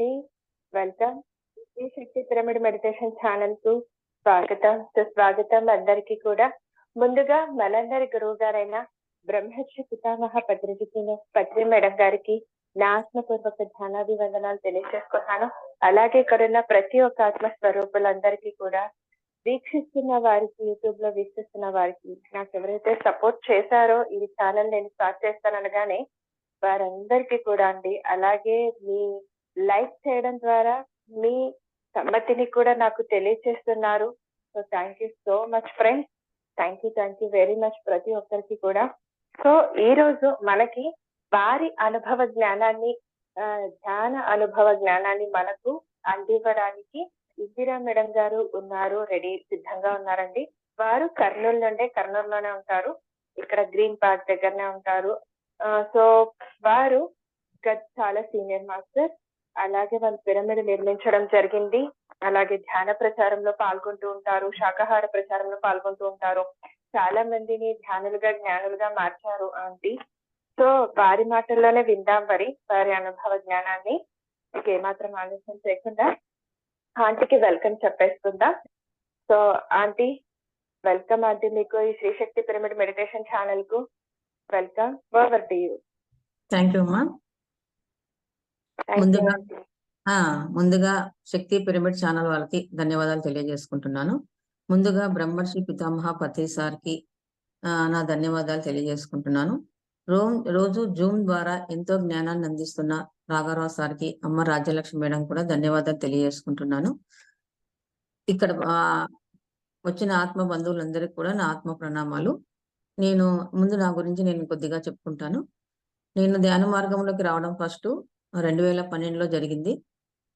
అండి. వెల్కమ్. ఈ శక్తి pyramid meditation ఛానల్‌కు స్వాగతం, సుస్వాగతం అందరికీ కూడా. ముందుగా మనందరి గురువుగారైన బ్రహ్మర్షి పితామహ పత్రి మేడం గారికి నా ఆత్మపూర్వక ధ్యానాభివందనాలు తెలియజేసుకుంటున్నాను. అలాగే ఇక్కడున్న ప్రతి ఒక్క ఆత్మ స్వరూపులందరికీ కూడా, వీక్షిస్తున్న వారికి, యూట్యూబ్ లో వీక్షిస్తున్న వారికి, నాకు ఎవరైతే సపోర్ట్ చేశారో ఈ ఛానల్ నేను స్టార్ట్ చేస్తాననగానే వారందరికీ కూడా అండి. అలాగే మీ లైక్ చేయడం ద్వారా మీ సమ్మతిని కూడా నాకు తెలియచేస్తున్నారు. So thank you so much friends. Thank you very much ప్రతి ఒక్కరికి కూడా. సో ఈ రోజు మనకి వారి అనుభవ జ్ఞానాన్ని, ధ్యాన అనుభవ జ్ఞానాన్ని మనకు అందివ్వడానికి ఇందిరా మేడం గారు ఉన్నారు, రెడీ సిద్ధంగా ఉన్నారండి. వారు కర్నూలులోనే ఉంటారు. ఇక్కడ గ్రీన్ పార్క్ దగ్గరనే ఉంటారు. సో వారు చాలా సీనియర్ మాస్టర్. అలాగే వాళ్ళు పిరమిడ్ నిర్మించడం జరిగింది. అలాగే ధ్యాన ప్రచారంలో పాల్గొంటూ ఉంటారు, శాకాహార ప్రచారంలో పాల్గొంటూ ఉంటారు. చాలా మందిని ధ్యానులుగా, జ్ఞానులుగా మార్చారు ఆంటీ. సో వారి మాటల్లోనే విందాం వారి అనుభవ జ్ఞానాన్ని. మీకు ఏమాత్రం ఆలస్యం చేయకుండా ఆంటీకి వెల్కమ్ చెప్పేసుకుందాం. So aunty, welcome aunty. మీకు ఈ శ్రీశక్తి పిరమిడ్ మెడిటేషన్ ఛానల్ కు welcome. Over to you. Thank you అమ్మా. ముందుగా శక్తి పిరమిడ్ ఛానల్ వాళ్ళకి ధన్యవాదాలు తెలియజేసుకుంటున్నాను. ముందుగా బ్రహ్మర్షి పితామహ పత్రి సార్కి నా ధన్యవాదాలు తెలియజేసుకుంటున్నాను. రోజు జూమ్ ద్వారా ఎంతో జ్ఞానాన్ని అందిస్తున్న రాఘవరావు సార్కి, అమ్మ రాజ్యలక్ష్మి మేడం కూడా ధన్యవాదాలు తెలియజేసుకుంటున్నాను. ఇక్కడ వచ్చిన ఆత్మ బంధువులందరికీ కూడా నా ఆత్మ ప్రణామాలు. ముందు నా గురించి నేను కొద్దిగా చెప్పుకుంటాను. నేను ధ్యాన మార్గంలోకి రావడం ఫస్ట్ 2012లో జరిగింది.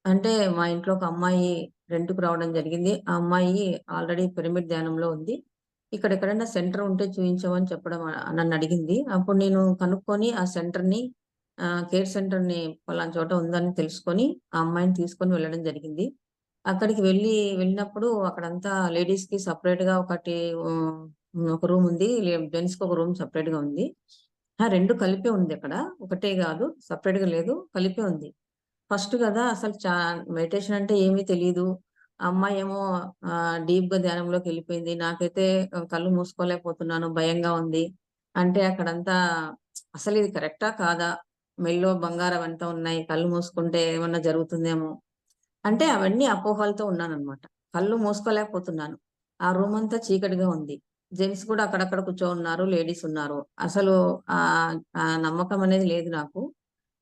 అంటే మా ఇంట్లో ఒక అమ్మాయి రెంట్కు రావడం జరిగింది. ఆ అమ్మాయి ఆల్రెడీ పిరమిడ్ ధ్యానంలో ఉంది. ఇక్కడ ఎక్కడైనా సెంటర్ ఉంటే చూపించమని చెప్పడం నన్ను అడిగింది. అప్పుడు నేను కనుక్కొని ఆ సెంటర్ని, కేర్ సెంటర్ని పలానా చోట ఉందని తెలుసుకొని ఆ అమ్మాయిని తీసుకొని వెళ్ళడం జరిగింది. అక్కడికి వెళ్ళినప్పుడు అక్కడంతా లేడీస్ కి సపరేట్ గా ఒక రూమ్ ఉంది, జెంట్స్ కి ఒక రూమ్ సపరేట్ గా ఉంది. రెండు కలిపే ఉంది. అక్కడ ఒకటే కాదు, సపరేట్ గా లేదు, కలిపే ఉంది. ఫస్ట్ కదా అసలు మెడిటేషన్ అంటే ఏమీ తెలియదు. అమ్మాయి ఏమో డీప్ గా ధ్యానంలోకి వెళ్ళిపోయింది. నాకైతే కళ్ళు మూసుకోలేకపోతున్నాను, భయంగా ఉంది. అంటే అక్కడంతా అసలు ఇది కరెక్టా కాదా, మెల్లో బంగారం ఎంత ఉన్నాయి, కళ్ళు మూసుకుంటే ఏమన్నా జరుగుతుందేమో అంటే అవన్నీ అపోహలతో ఉన్నానన్నమాట. కళ్ళు మూసుకోలేకపోతున్నాను. ఆ రూమ్ అంతా చీకటిగా ఉంది. జెంట్స్ కూడా అక్కడక్కడ ఉన్నారు, లేడీస్ ఉన్నారు. అసలు ఆ నమ్మకం అనేది లేదు నాకు.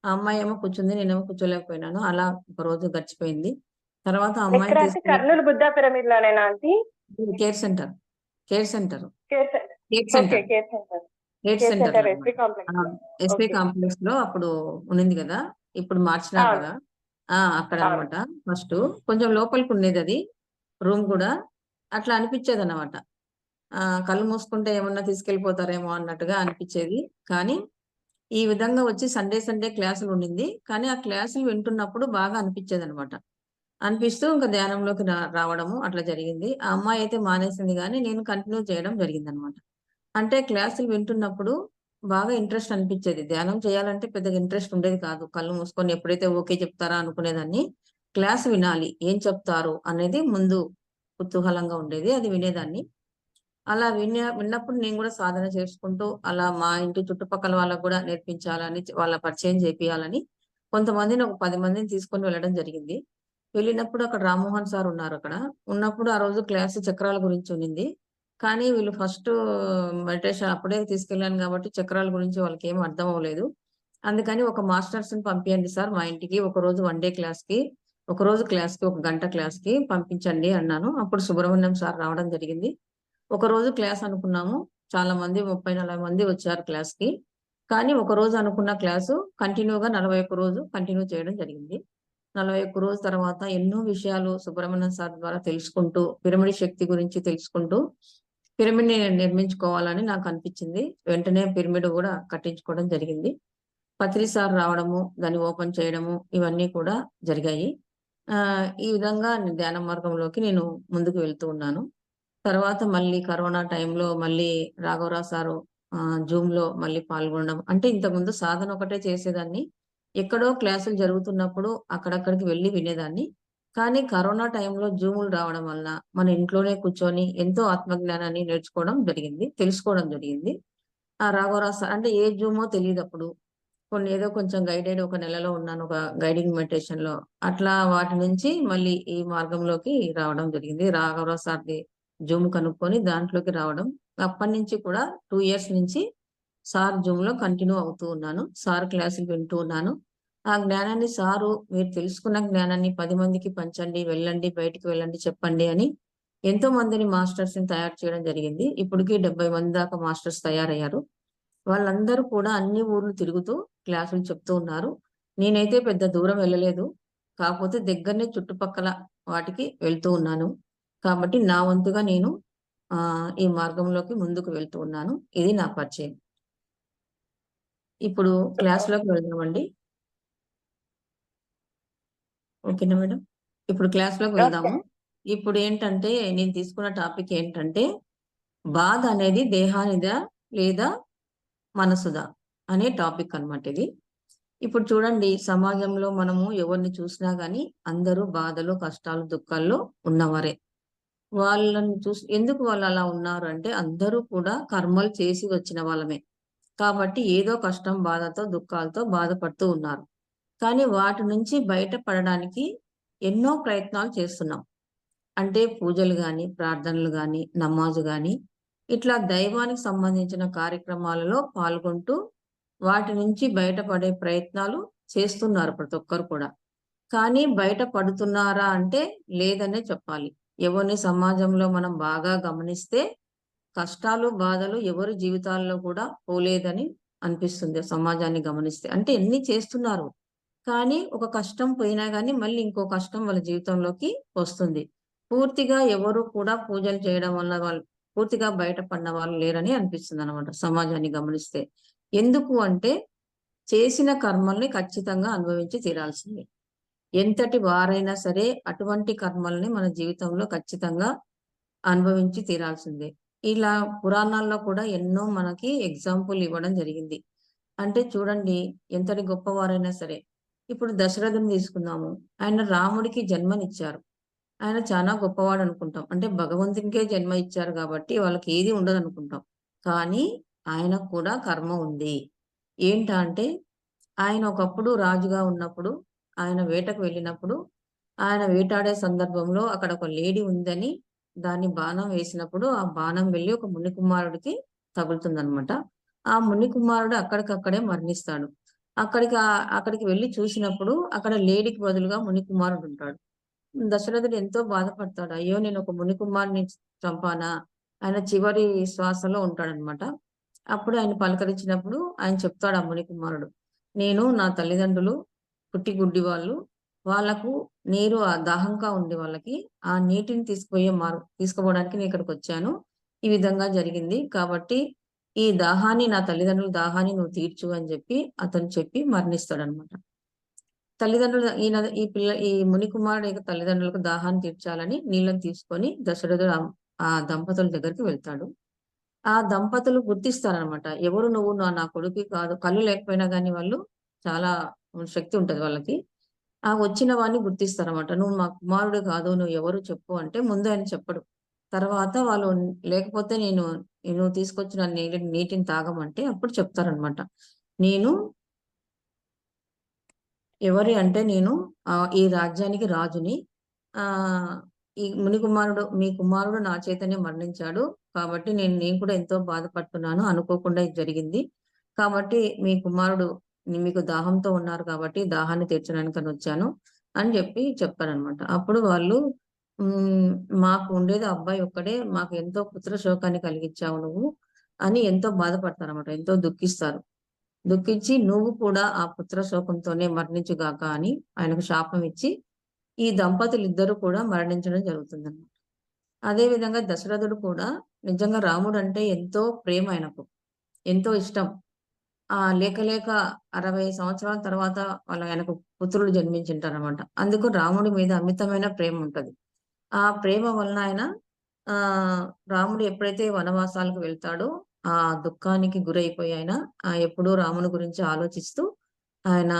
ఆ అమ్మాయి ఏమో కూర్చుంది, నేనేమో కూర్చోలేకపోయినాను. అలా ఒక రోజు గడిచిపోయింది. తర్వాత అమ్మాయి కర్నూలు బుద్ధ పిరమిడ్ లోనేనా aunty? Care centre SP complex లో అప్పుడు ఉన్నింది కదా, ఇప్పుడు మార్చినారు కదా. అక్కడ అనమాట. ఫస్ట్ కొంచెం లోపలికి ఉండేది అది రూమ్ కూడా. అట్లా అనిపించేది అన్నమాట. కళ్ళు మూసుకుంటే ఏమన్నా తీసుకెళ్లిపోతారేమో అన్నట్టుగా అనిపించేది. కానీ ఈ విధంగా వచ్చి సండే క్లాసులు ఉండింది. కానీ ఆ క్లాసులు వింటున్నప్పుడు బాగా అనిపించేది అనమాట. అనిపిస్తూ ఇంకా ధ్యానంలోకి రావడము అట్లా జరిగింది. ఆ అమ్మాయి అయితే మానేసింది, కానీ నేను కంటిన్యూ చేయడం జరిగింది అనమాట. అంటే క్లాసులు వింటున్నప్పుడు బాగా ఇంట్రెస్ట్ అనిపించేది. ధ్యానం చేయాలంటే పెద్దగా ఇంట్రెస్ట్ ఉండేది కాదు. కళ్ళు మూసుకొని ఎప్పుడైతే ఓకే చెప్తారా అనుకునేదాన్ని. క్లాస్ వినాలి, ఏం చెప్తారు అనేది ముందు కుతూహలంగా ఉండేది, అది వినేదాన్ని. అలా విన్నప్పుడు నేను కూడా సాధన చేసుకుంటూ అలా మా ఇంటి చుట్టుపక్కల వాళ్ళకు కూడా నేర్పించాలని, వాళ్ళ పరిచయం చేపియాలని కొంతమందిని, ఒక 10 మందిని తీసుకొని వెళ్ళడం జరిగింది. వెళ్ళినప్పుడు అక్కడ రామ్మోహన్ సార్ ఉన్నారు. అక్కడ ఉన్నప్పుడు ఆ రోజు క్లాసు చక్రాల గురించి ఉన్నింది. కానీ వీళ్ళు ఫస్ట్ మెడిటేషన్ అప్పుడే తీసుకెళ్ళాను కాబట్టి చక్రాల గురించి వాళ్ళకి ఏం అర్థం అవ్వలేదు. అందుకని ఒక మాస్టర్స్ ని పంపించండి సార్ మా ఇంటికి, ఒకరోజు 1 డే క్లాస్కి, ఒకరోజు క్లాస్కి, 1 గంట క్లాస్కి పంపించండి అన్నాను. అప్పుడు సుబ్రహ్మణ్యం సార్ రావడం జరిగింది. ఒక రోజు క్లాస్ అనుకున్నాము. చాలా మంది 30-40 మంది వచ్చారు క్లాస్కి. కానీ ఒక రోజు అనుకున్న క్లాసు కంటిన్యూగా 41 రోజు కంటిన్యూ చేయడం జరిగింది. 41 రోజు తర్వాత ఎన్నో విషయాలు సుబ్రహ్మణ్యం సార్ ద్వారా తెలుసుకుంటూ, పిరమిడ్ శక్తి గురించి తెలుసుకుంటూ పిరమిడ్ ని నిర్మించుకోవాలని నాకు అనిపించింది. వెంటనే పిరమిడ్ కూడా కట్టించుకోవడం జరిగింది. పత్రి సార్ రావడము, దాన్ని ఓపెన్ చేయడము, ఇవన్నీ కూడా జరిగాయి. ఈ విధంగా ధ్యాన మార్గంలోకి నేను ముందుకు వెళ్తూ ఉన్నాను. తర్వాత మళ్ళీ కరోనా టైంలో మళ్ళీ రాఘవరావు సారు జూమ్ లో మళ్ళీ పాల్గొనడం. అంటే ఇంతకుముందు సాధన ఒకటే చేసేదాన్ని. ఎక్కడో క్లాసులు జరుగుతున్నప్పుడు అక్కడక్కడికి వెళ్ళి వినేదాన్ని. కానీ కరోనా టైంలో జూములు రావడం వలన మన ఇంట్లోనే కూర్చొని ఎంతో ఆత్మజ్ఞానాన్ని నేర్చుకోవడం జరిగింది. తెలుసుకోవడం జరిగింది. ఆ రాఘవరావు సార్ అంటే ఏ జూమో తెలీదప్పుడు. కొన్ని ఏదో కొంచెం గైడెడ్ ఒక నెలలో ఉన్నాను ఒక గైడింగ్ మెడిటేషన్‌లో. అట్లా వాటి నుంచి మళ్ళీ ఈ మార్గంలోకి రావడం జరిగింది. రాఘవరావు సార్‌ది జూమ్ కనుక్కొని దాంట్లోకి రావడం. అప్పటినుంచి కూడా 2 ఇయర్స్ నుంచి సార్ జూమ్‌లో కంటిన్యూ అవుతూ ఉన్నాను. సార్ క్లాసులు వింటూ ఉన్నాను. ఆ జ్ఞానాన్ని సారు మీరు తెలుసుకున్న జ్ఞానాన్ని 10 మందికి పంచండి, వెళ్ళండి, బయటికి వెళ్ళండి, చెప్పండి అని ఎంతో మందిని మాస్టర్స్‌ని తయారు చేయడం జరిగింది. ఇప్పటికి 70 మంది దాకా మాస్టర్స్ తయారయ్యారు. వాళ్ళందరూ కూడా అన్ని ఊర్లు తిరుగుతూ క్లాసులు చెప్తూ ఉన్నారు. నేనైతే పెద్ద దూరం వెళ్ళలేదు. కాకపోతే దగ్గరనే చుట్టుపక్కల వాటికి వెళ్తూ ఉన్నాను. కాబట్టి నా వంతుగా నేను ఈ మార్గంలోకి ముందుకు వెళ్తూ ఉన్నాను. ఇది నా పరిచయం. ఇప్పుడు క్లాస్‌లోకి వెళ్దామండి. ఓకేనా మేడం? ఇప్పుడు క్లాస్‌లోకి ఓకే. వెళ్దాము. ఇప్పుడేంటంటే నేను తీసుకున్న టాపిక్ ఏంటంటే, బాధ అనేది దేహానిదా? లేదా మనసుదా? అనే టాపిక్ అన్నమాట ఇది. ఇప్పుడు చూడండి సమాజంలో మనము ఎవరిని చూసినా గాని అందరూ బాధలు, కష్టాలు, దుఃఖాల్లో ఉన్నవారే. వాళ్ళని ఎందుకు వాళ్ళలా ఉన్నారు అంటే అందరూ కూడా కర్మలు చేసి వచ్చిన వాళ్ళమే. కాబట్టి ఏదో కష్టం, బాధతో, దుఃఖాలతో బాధపడుతూ ఉన్నారు. కానీ వాటి నుంచి బయటపడడానికి ఎన్నో ప్రయత్నాలు చేస్తున్నాం. అంటే పూజలు గాని, ప్రార్థనలు గాని, నమాజు గాని, ఇట్లా దైవానికి సంబంధించిన కార్యక్రమాలలో పాల్గొంటూ, వాటి నుంచి బయటపడే ప్రయత్నాలు చేస్తున్నారు ప్రతి ఒక్కరు కూడా. కానీ బయట పడుతున్నారా అంటే లేదనే చెప్పాలి. ఎవరిని సమాజంలో మనం బాగా గమనిస్తే కష్టాలు, బాధలు ఎవరి జీవితాల్లో కూడా పోలేదని అనిపిస్తుంది సమాజాన్ని గమనిస్తే. అంటే ఎన్ని చేస్తున్నారు. కానీ ఒక కష్టం పోయినా గాని మళ్ళీ ఇంకో కష్టం వాళ్ళ జీవితంలోకి వస్తుంది. పూర్తిగా ఎవరు కూడా పూజలు చేయడం వల్ల వాళ్ళు పూర్తిగా బయటపడిన వాళ్ళు లేరని అనిపిస్తుందనమాట సమాజాన్ని గమనిస్తే. ఎందుకు అంటే చేసిన కర్మల్ని ఖచ్చితంగా అనుభవించి తీరాల్సిందే. ఎంతటి వారైనా సరే అటువంటి కర్మల్ని మన జీవితంలో ఖచ్చితంగా అనుభవించి తీరాల్సిందే. ఇలా పురాణాల్లో కూడా ఎన్నో మనకి ఎగ్జాంపుల్ ఇవ్వడం జరిగింది. అంటే చూడండి ఎంతటి గొప్పవారైనా సరే. ఇప్పుడు దశరథుని తీసుకుందాము. ఆయన రాముడికి జన్మనిచ్చారు. ఆయన చాలా గొప్పవాడనుకుంటాం. అంటే భగవంతునికే జన్మ ఇచ్చారు గాబట్టి వాళ్ళకి ఏది ఉండదనుకుంటాం. కానీ ఆయనకు కూడా కర్మ ఉంది. ఏంటా అంటే ఆయన ఒకప్పుడు రాజుగా ఉన్నప్పుడు ఆయన వేటకు వెళ్ళినప్పుడు ఆయన వేటాడే సందర్భంలో అక్కడ ఒక లేడీ ఉందని దాన్ని బాణం వేసినప్పుడు ఆ బాణం వెళ్లి ఒక ముని కుమారుడికి తగులుతుందనమాట. ఆ ముని కుమారుడు అక్కడికక్కడే మరణిస్తాడు. అక్కడికి వెళ్లి చూసినప్పుడు అక్కడ లేడీకి బదులుగా ముని కుమారుడు ఉంటాడు. దశరథుడు ఎంతో బాధపడతాడు. అయ్యో! నేను ఒక ముని కుమారుడిని చంపానా? ఆయన చివరి శ్వాసలో ఉంటాడనమాట. అప్పుడు ఆయన పలకరించినప్పుడు ఆయన చెప్తాడు ఆ ముని కుమారుడు. నేను నా తల్లిదండ్రులు పుట్టి గుడ్డి వాళ్ళు. వాళ్ళకు నీరు దాహంగా ఉంది వాళ్ళకి. ఆ నీటిని తీసుకుపోవడానికి నేను ఇక్కడికొచ్చాను. ఈ విధంగా జరిగింది. కాబట్టి ఈ దాహాన్ని నా తల్లిదండ్రుల దాహాన్ని నువ్వు తీర్చు అని చెప్పి అతను చెప్పి మరణిస్తాడనమాట. తల్లిదండ్రులు ఈ ముని కుమారుడు యొక్క తల్లిదండ్రులకు దాహాన్ని తీర్చాలని నీళ్ళని తీసుకొని దశరథుడు ఆ దంపతుల దగ్గరికి వెళ్తాడు. ఆ దంపతులు గుర్తిస్తారనమాట. ఎవరు నువ్వు నా కొడుకువి కాదు. కళ్ళు లేకపోయినా గాని వాళ్ళు చాలా శక్తి ఉంటది వాళ్ళకి. ఆ వచ్చిన వాడిని గుర్తిస్తారనమాట. "నువ్వు మా కుమారుడు కాదు. నువ్వు ఎవరు చెప్పు" అంటే ముందు ఆయన చెప్పడు. తర్వాత వాళ్ళు లేకపోతే నువ్వు తీసుకొచ్చిన నీటిని తాగమంటే అప్పుడు చెప్తారనమాట. నేను ఎవరి అంటే నేను ఈ రాజ్యానికి రాజుని. ఆహ్, ఈ మీ కుమారుడు నా చేతనే మరణించాడు. కాబట్టి నేను కూడా ఎంతో బాధపడుతున్నాను. అనుకోకుండా ఇది జరిగింది. కాబట్టి మీ కుమారుడు మీకు దాహంతో ఉన్నారు కాబట్టి దాహాన్ని తీర్చడానికనొచ్చాను అని జెప్పి చెప్తారనమాట. అప్పుడు వాళ్ళు హ్మ్. మాకు ఉండేది అబ్బాయి ఒక్కడే. మాకు ఎంతో పుత్ర శోకాన్ని కలిగించావు నువ్వు అని ఎంతో బాధపడతారనమాట. ఎంతో దుఃఖిస్తారు. దుఃఖించి నువ్వు కూడా ఆ పుత్ర శోకంతోనే మరణించుగాక అని ఆయనకు శాపం ఇచ్చి, ఈ దంపతులిద్దరూ కూడా మరణించడం జరుగుతుందన్నమాట. అదే విధంగా దశరథుడు కూడా నిజంగా రాముడంటే ఎంతో ప్రేమ ఆయనకు. ఎంతో ఇష్టం. లేక లేక 60 సంవత్సరాల తర్వాత ఆయనకు పుత్రులు జన్మించుంటారనమాట. అందుకు రాముడి మీద అమితమైన ప్రేమ ఉంటది. ఆ ప్రేమ వలన ఆయన ఆహ్, రాముడు ఎప్పుడైతే వనవాసాలకు వెళ్తాడో, ఆ దుఃఖానికి గురైపోయి ఆయన ఎప్పుడూ రాముని గురించి ఆలోచిస్తూ ఆయన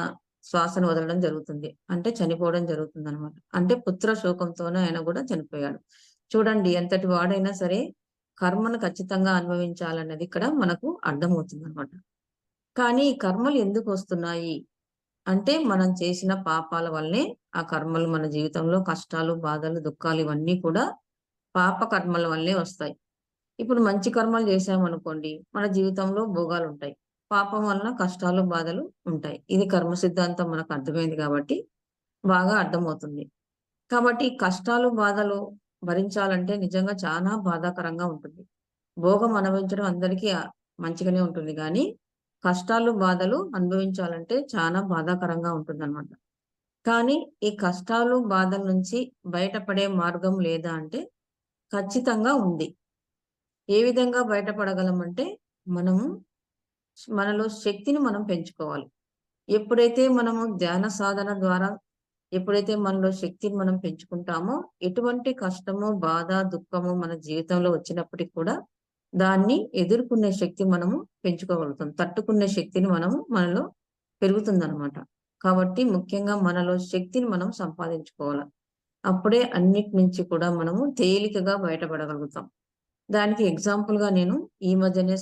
శ్వాసను వదలడం జరుగుతుంది. అంటే చనిపోవడం జరుగుతుందనమాట. అంటే పుత్ర శోకంతోనే ఆయన కూడా చనిపోయాడు. చూడండి ఎంతటి వాడైనా సరే కర్మను ఖచ్చితంగా అనుభవించాలన్నది ఇక్కడ మనకు అర్థమవుతుందనమాట. కానీ ఈ కర్మలు ఎందుకొస్తున్నాయి? అంటే మనం చేసిన పాపాల వల్లే ఆ కర్మలు మన జీవితంలో కష్టాలు, బాధలు, దుఃఖాలు ఇవన్నీ కూడా పాప కర్మల వల్లే వస్తాయి. ఇప్పుడు మంచి కర్మలు చేశామనుకోండి, మన జీవితంలో భోగాలుంటాయి. పాపం వలన కష్టాలు, బాధలు ఉంటాయి. ఇది కర్మ సిద్ధాంతం మనకు అర్థమైంది కాబట్టి బాగా అర్థమవుతుంది. కాబట్టి ఈ కష్టాలు, బాధలు భరించాలంటే నిజంగా చాలా బాధాకరంగా ఉంటుంది. భోగం అనుభవించడం అందరికీ మంచిగానే ఉంటుంది గానీ, కష్టాలు, బాధలు అనుభవించాలంటే చాలా బాధాకరంగా ఉంటుందన్నమాట. కానీ ఈ కష్టాలు, బాధల నుంచి బయటపడే మార్గం లేదా అంటే ఖచ్చితంగా ఉంది. ఏ విధంగా బయటపడగలమంటే, మనము మనలో శక్తిని మనం పెంచుకోవాలి. ఎప్పుడైతే మనము ధ్యాన సాధన ద్వారా ఎప్పుడైతే మనలో శక్తిని మనం పెంచుకుంటామో, ఎటువంటి కష్టము, బాధ, దుఃఖము మన జీవితంలో వచ్చినప్పటికి కూడా దాన్ని ఎదుర్కొనే శక్తి మనము పెంచుకోగలుగుతాం. తట్టుకునే శక్తిని మనలో పెరుగుతుందనమాట. కాబట్టి ముఖ్యంగా మనలో శక్తిని మనం సంపాదించుకోవాలి. అప్పుడే అన్నిటి నుంచి కూడా మనము తేలికగా బయటపడగలుగుతాం. దానికి ఎగ్జాంపుల్‌గా నేను ఈ మధ్యనే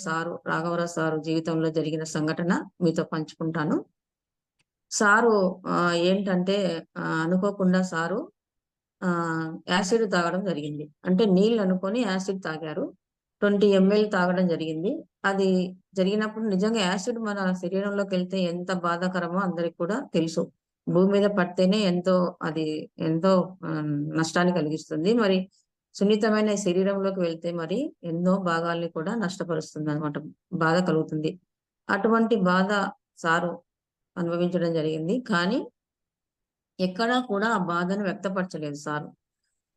రాఘవరావు సారు జీవితంలో జరిగిన సంఘటన మీతో పంచుకుంటాను. సారు ఏంటంటే అనుకోకుండా సారు యాసిడ్ తాగడం జరిగింది. అంటే నీళ్ళు అనుకోని యాసిడ్ తాగారు. 20 ఎంఎల్ తాగడం జరిగింది. అది జరిగినప్పుడు నిజంగా యాసిడ్ మన శరీరంలోకెళ్తే ఎంత బాధాకరమో అందరికి కూడా తెలుసు. భూమి మీద పడితేనే ఎంతో నష్టాన్ని కలిగిస్తుంది. మరి సున్నితమైన శరీరంలోకి వెళ్తే మరి ఎన్నో భాగాల్ని కూడా నష్టపరుస్తుందనమాట. బాధ కలుగుతుంది. అటువంటి బాధ సారు అనుభవించడం జరిగింది. కానీ ఎక్కడా కూడా ఆ బాధను వ్యక్తపరచలేదు సారు.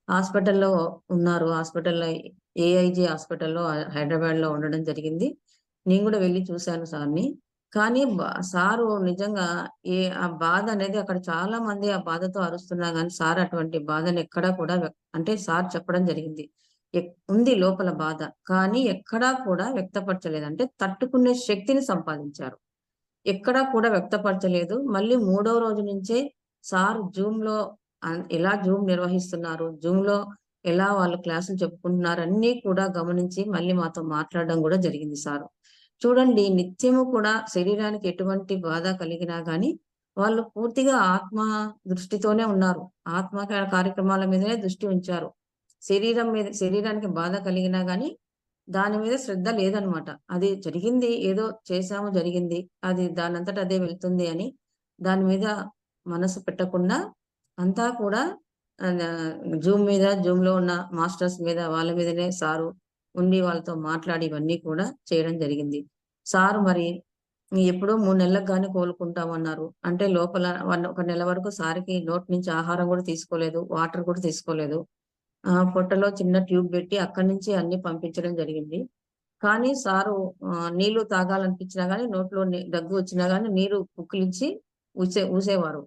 హాస్పిటల్‌లో ఉన్నారు. హాస్పిటల్‌లో ఏఐజీ హాస్పిటల్‌లో హైదరాబాద్‌లో ఉండడం జరిగింది. నేను గూడా వెళ్లి చూశాను సార్‌ని. కానీ సారు నిజంగా ఆ బాధ అనేది అక్కడ చాలా మంది ఆ బాధతో అరుస్తున్నా గాని సార్ అటువంటి బాధను ఎక్కడా కూడా అంటే సార్ చెప్పడం జరిగింది. ఉంది లోపల బాధ. కానీ ఎక్కడా కూడా వ్యక్తపరచలేదు. అంటే తట్టుకునే శక్తిని సంపాదించారు. ఎక్కడా కూడా వ్యక్తపరచలేదు. మళ్ళీ మూడో రోజు నుంచే సార్ జూమ్‌లో ఎలా జూమ్ నిర్వహిస్తున్నారు, జూమ్‌లో ఎలా వాళ్ళు క్లాసులు చెప్పుకుంటున్నారు అన్నీ కూడా గమనించి మళ్ళీ మాతో మాట్లాడడం గూడా జరిగింది సారు. చూడండి నిత్యము కూడా శరీరానికి ఎటువంటి బాధ కలిగినా గానీ, వాళ్ళు పూర్తిగా ఆత్మ దృష్టితోనే ఉన్నారు. కార్యక్రమాల మీదనే దృష్టి ఉంచారు. శరీరానికి బాధ కలిగినా గానీ దాని మీద శ్రద్ధ లేదనమాట. అది జరిగింది. ఏదో చేశాము జరిగింది. అది దానంతట అదే వెళ్తుంది అని దాని మీద మనసు పెట్టకుండా అంతా కూడా జూమ్‌లో ఉన్న మాస్టర్స్ మీద వాళ్ళ మీదనే సారు ఉండి వాళ్ళతో మాట్లాడి ఇవన్నీ కూడా చేయడం జరిగింది. సారు మరి ఎప్పుడో 3 నెలలకు గాని కోలుకుంటామన్నారు. అంటే లోపల ఒక నెల వరకు సార్‌కి నోటి నుంచి ఆహారం గూడా తీసుకోలేదు. వాటర్ కూడా తీసుకోలేదు. పొట్టలో చిన్న ట్యూబ్ పెట్టి అక్కడి నుంచి అన్నీ పంపించడం జరిగింది. కానీ సారు నీళ్లు తాగాలనిపించినా గాని నోట్లో దగ్గు వచ్చినా గాని నీరు పుక్కిలించి ఊసేవారు.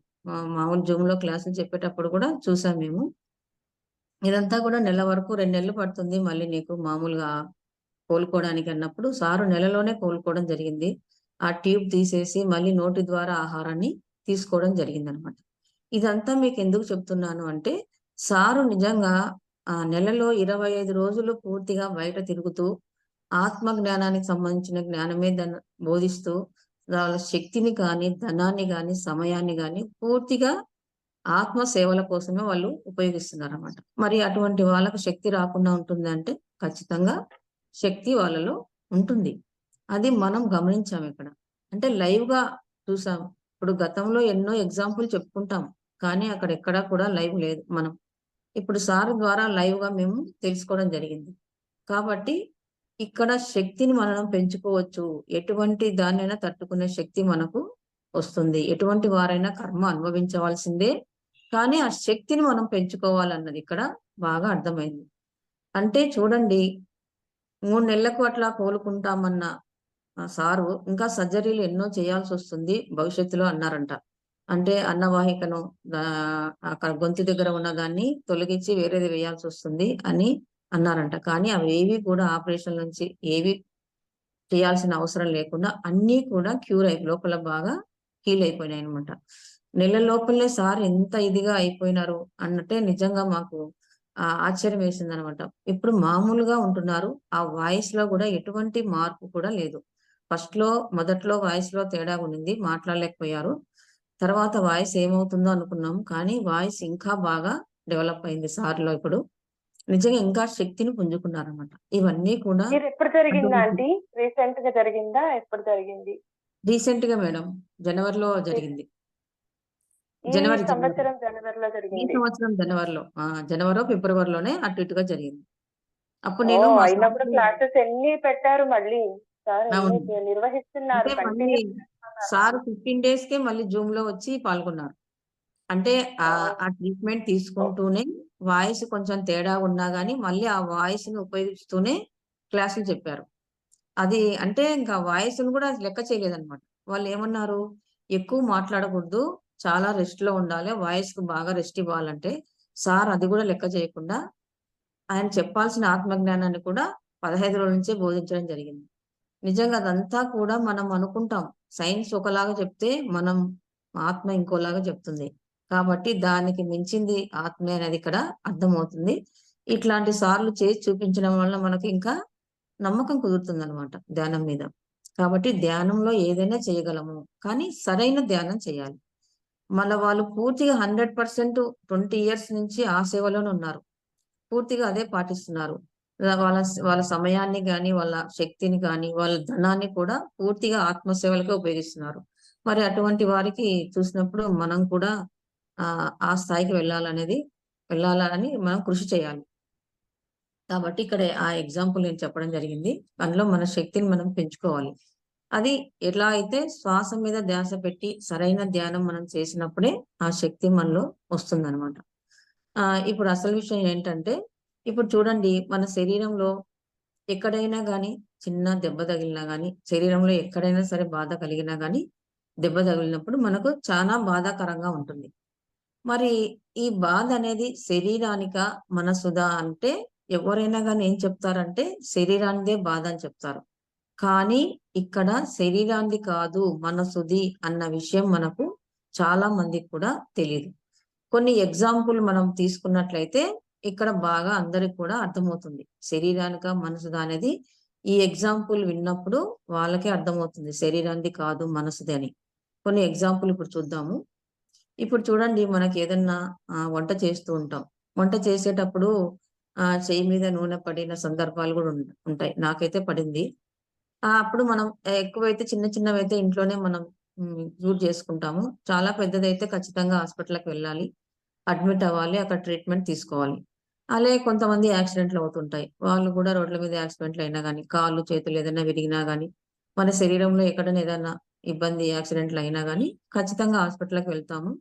మామూలు జూమ్‌లో క్లాసులు చెప్పేటప్పుడు కూడా చూసాం మేము. ఇదంతా కూడా నెల వరకు 2 నెలలు పడుతుంది మళ్ళీ నీకు మామూలుగా కోలుకోవడానికి అన్నప్పుడు సారు నెలలోనే కోలుకోవడం జరిగింది. ఆ ట్యూబ్ తీసేసి మళ్ళీ నోటి ద్వారా ఆహారాన్ని తీసుకోవడం జరిగిందనమాట. ఇదంతా మీకెందుకు చెప్తున్నాను అంటే, సారు నిజంగా నెలలో 25 రోజులు పూర్తిగా బయట తిరుగుతూ, ఆత్మ జ్ఞానానికి సంబంధించిన జ్ఞానమే బోధిస్తూ, వాళ్ళ శక్తిని కానీ, ధనాన్ని గాని, సమయాన్ని గాని పూర్తిగా ఆత్మ సేవల కోసమే వాళ్ళు ఉపయోగిస్తున్నారన్నమాట. మరి అటువంటి వాళ్ళకి శక్తి రాకుండా ఉంటుందంటే, ఖచ్చితంగా శక్తి వాళ్ళలో ఉంటుంది. అది మనం గమనించామిక్కడ. అంటే లైవ్‌గా చూసాం. ఇప్పుడు గతంలో ఎన్నో ఎగ్జాంపుల్ చెప్పుకుంటాం. కానీ అక్కడ ఎక్కడా కూడా లైవ్ లేదు మనం. ఇప్పుడు సార్ ద్వారా లైవ్‌గా మేము తెలుసుకోవడం జరిగింది. కాబట్టి ఇక్కడ శక్తిని మనం పెంచుకోవచ్చు. ఎటువంటి దాన్నైనా తట్టుకునే శక్తి మనకు వస్తుంది. ఎటువంటి వారైనా కర్మ అనుభవించవలసిందే. కానీ ఆ శక్తిని మనం పెంచుకోవాలన్నది ఇక్కడ బాగా అర్థమైంది. అంటే చూడండి 3 నెలలకు అట్లా కోలుకుంటామన్న సారు ఇంకా సర్జరీలు ఎన్నో చేయాల్సొస్తుంది భవిష్యత్తులో అన్నారంట. అంటే అన్నవాహికను అక్కడ గొంతు దగ్గర ఉన్న దాన్ని తొలగించి వేరేది వేయాల్సొస్తుంది అని అన్నారంట. కానీ అవేవి కూడా ఆపరేషన్‌ల నుంచి ఏవి చేయాల్సిన అవసరం లేకుండా అన్నీ కూడా క్యూర్ లోపల బాగా హీల్ అయిపోయినాయి అనమాట. నెల లోపలే సార్ ఎంత ఇదిగా అయిపోయినారు అన్నట్టే నిజంగా మాకు ఆశ్చర్యం వేసింది అనమాట. ఇప్పుడు మామూలుగా ఉంటున్నారు. ఆ వాయిస్ లో కూడా ఎటువంటి మార్పు కూడా లేదు. మొదట్లో వాయిస్ లో తేడా ఉండింది, మాట్లాడలేకపోయారు. తర్వాత వాయిస్ ఏమవుతుందో అనుకున్నాం, కానీ వాయిస్ ఇంకా బాగా డెవలప్ అయింది సార్‌లో ఇప్పుడు. నిజంగా ఇంకా శక్తిని పుంజుకున్నారన్నమాట. ఇవన్నీ కూడా ఇది ఎప్పుడు అంటే జరిగిందా ఆంటీ? రీసెంట్ గా జరిగిందా? ఎప్పుడు జరిగింది? రీసెంట్‌గా మేడం జనవరిలో జరిగింది. ఈ జనవరి. సంవత్సరం జనవరిలో ఈ జరిగింది. సంవత్సరం జనవరిలో. జనవరో, ఫిబ్రవరిలోనే అటు ఇటుగా జరిగింది. అప్పుడు నేను ఓహ్! మా అయినా కూడా సార్‌కి క్లాసెస్ ఎన్ని పెట్టారు మళ్ళీ. సార్ ఎన్ని అవును. నిర్వహిస్తున్నారు అంటే మళ్ళీ కంటిన్యూస్ చేస్తున్నారు. సార్ 15 డేస్‌కే మళ్ళీ జూమ్‌లో వచ్చి పాల్గొన్నారు. అంటే ఓహ్! ఆ ట్రీట్‌మెంట్ తీసుకుంటూనే వాయిస్ కొంచెం తేడా ఉన్నా గాని మళ్ళీ ఆ వాయిస్‌ని ఉపయోగిస్తూనే క్లాసులు చెప్పారు. అది అంటే ఇంకా వాయిస్‌ని కూడా లెక్క చేయలేదన్నమాట. వాళ్ళేమన్నారు, "ఎక్కువ మాట్లాడకూడదు. చాలా రెస్ట్‌లో ఉండాలి. వాయిస్‌కి బాగా రెస్ట్ ఇవ్వాలంటే" సార్ అది కూడా లెక్క చేయకుండా ఆయన చెప్పాల్సిన ఆత్మజ్ఞానాన్ని కూడా 15 రోజుల నుంచే బోధించడం జరిగింది. నిజంగా అదంతా కూడా మనం అనుకుంటాం. సైన్స్ ఒకలాగా చెప్తే, మనం ఆత్మ ఇంకోలాగా చెప్తుంది. కాబట్టి దానికి మించింది ఆత్మే అనేది ఇక్కడ అర్థమవుతుంది. ఇట్లాంటి సార్లు చేసి చూపించడం వల్ల మనకి ఇంకా నమ్మకం కుదురుతుందనమాట ధ్యానం మీద. కాబట్టి ధ్యానంలో ఏదైనా చేయగలము. కానీ సరైన ధ్యానం చేయాలి. వాళ్ళు పూర్తిగా 100% 20 ఇయర్స్ నుంచి ఆ సేవలోనే ఉన్నారు. పూర్తిగా అదే పాటిస్తున్నారు. వాళ్ళ సమయాన్ని గాని, వాళ్ళ శక్తిని గాని, వాళ్ళ ధనాన్ని కూడా పూర్తిగా ఆత్మసేవలకే ఉపయోగిస్తున్నారు. మరి అటువంటి వారికి చూసినప్పుడు మనం కూడా ఆ స్థాయికి వెళ్ళాలని మనం కృషి చేయాలి. కాబట్టి ఇక్కడ ఆ ఎగ్జాంపుల్ నేను చెప్పడం జరిగింది. అందులో మన శక్తిని మనం పెంచుకోవాలి. అది ఎలా అయితే శ్వాస మీద ధ్యాస పెట్టి సరైన ధ్యానం మనం చేసినప్పుడే ఆ శక్తి మనలో వస్తుందనమాట. ఇప్పుడు అసలు విషయం ఏంటంటే, ఇప్పుడు చూడండి మన శరీరంలో ఎక్కడైనా గాని చిన్న దెబ్బ తగిలినా గాని, శరీరంలో ఎక్కడైనా సరే బాధ కలిగినా గాని, దెబ్బ తగిలినప్పుడు మనకు చాలా బాధాకరంగా ఉంటుంది. మరి ఈ బాధ అనేది శరీరానికా, మనసుదా అంటే ఎవరైనా గాని ఏం చెప్తారంటే శరీరానిదే బాధ అని చెప్తారు. కానీ ఇక్కడ శరీరానిది కాదు మనసుది అన్న విషయం మనకు చాలా మందికి కూడా తెలీదు. కొన్ని ఎగ్జాంపుల్ మనం తీసుకున్నట్లయితే ఇక్కడ బాగా అందరికి కూడా అర్థమవుతుంది. శరీరానికా, మనసుదా అనేది ఈ ఎగ్జాంపుల్ విన్నప్పుడు వాళ్ళకే అర్థమవుతుంది. శరీరానిది కాదు మనసుది అని. కొన్ని ఎగ్జాంపుల్ ఇప్పుడు చూద్దాము. ఇప్పుడు చూడండి మనకేదన్నా వంట చేస్తూ ఉంటాం. వంట చేసేటప్పుడు చెయ్యి మీద నూనె పడిన సందర్భాలు గూడా ఉంటాయి. నాకైతే పడింది. అప్పుడు మనం ఎక్కువైతే చిన్న చిన్నవైతే ఇంట్లోనే మనం క్యూర్ చేసుకుంటాము. చాలా పెద్దదైతే ఖచ్చితంగా హాస్పిటల్‌కి వెళ్ళాలి. అడ్మిట్ అవ్వాలి. అక్కడ ట్రీట్‌మెంట్ తీసుకోవాలి. అలాగే కొంతమంది యాక్సిడెంట్‌లు అవుతుంటాయి. వాళ్ళు కూడా రోడ్ల మీద యాక్సిడెంట్‌లు అయినా గాని, కాళ్ళు, చేతులు ఏదైనా విరిగినా గాని, మన శరీరంలో ఎక్కడైనా ఏదన్నా ఇబ్బంది యాక్సిడెంట్‌లు అయినా గాని ఖచ్చితంగా హాస్పిటల్‌కి వెళ్తాము.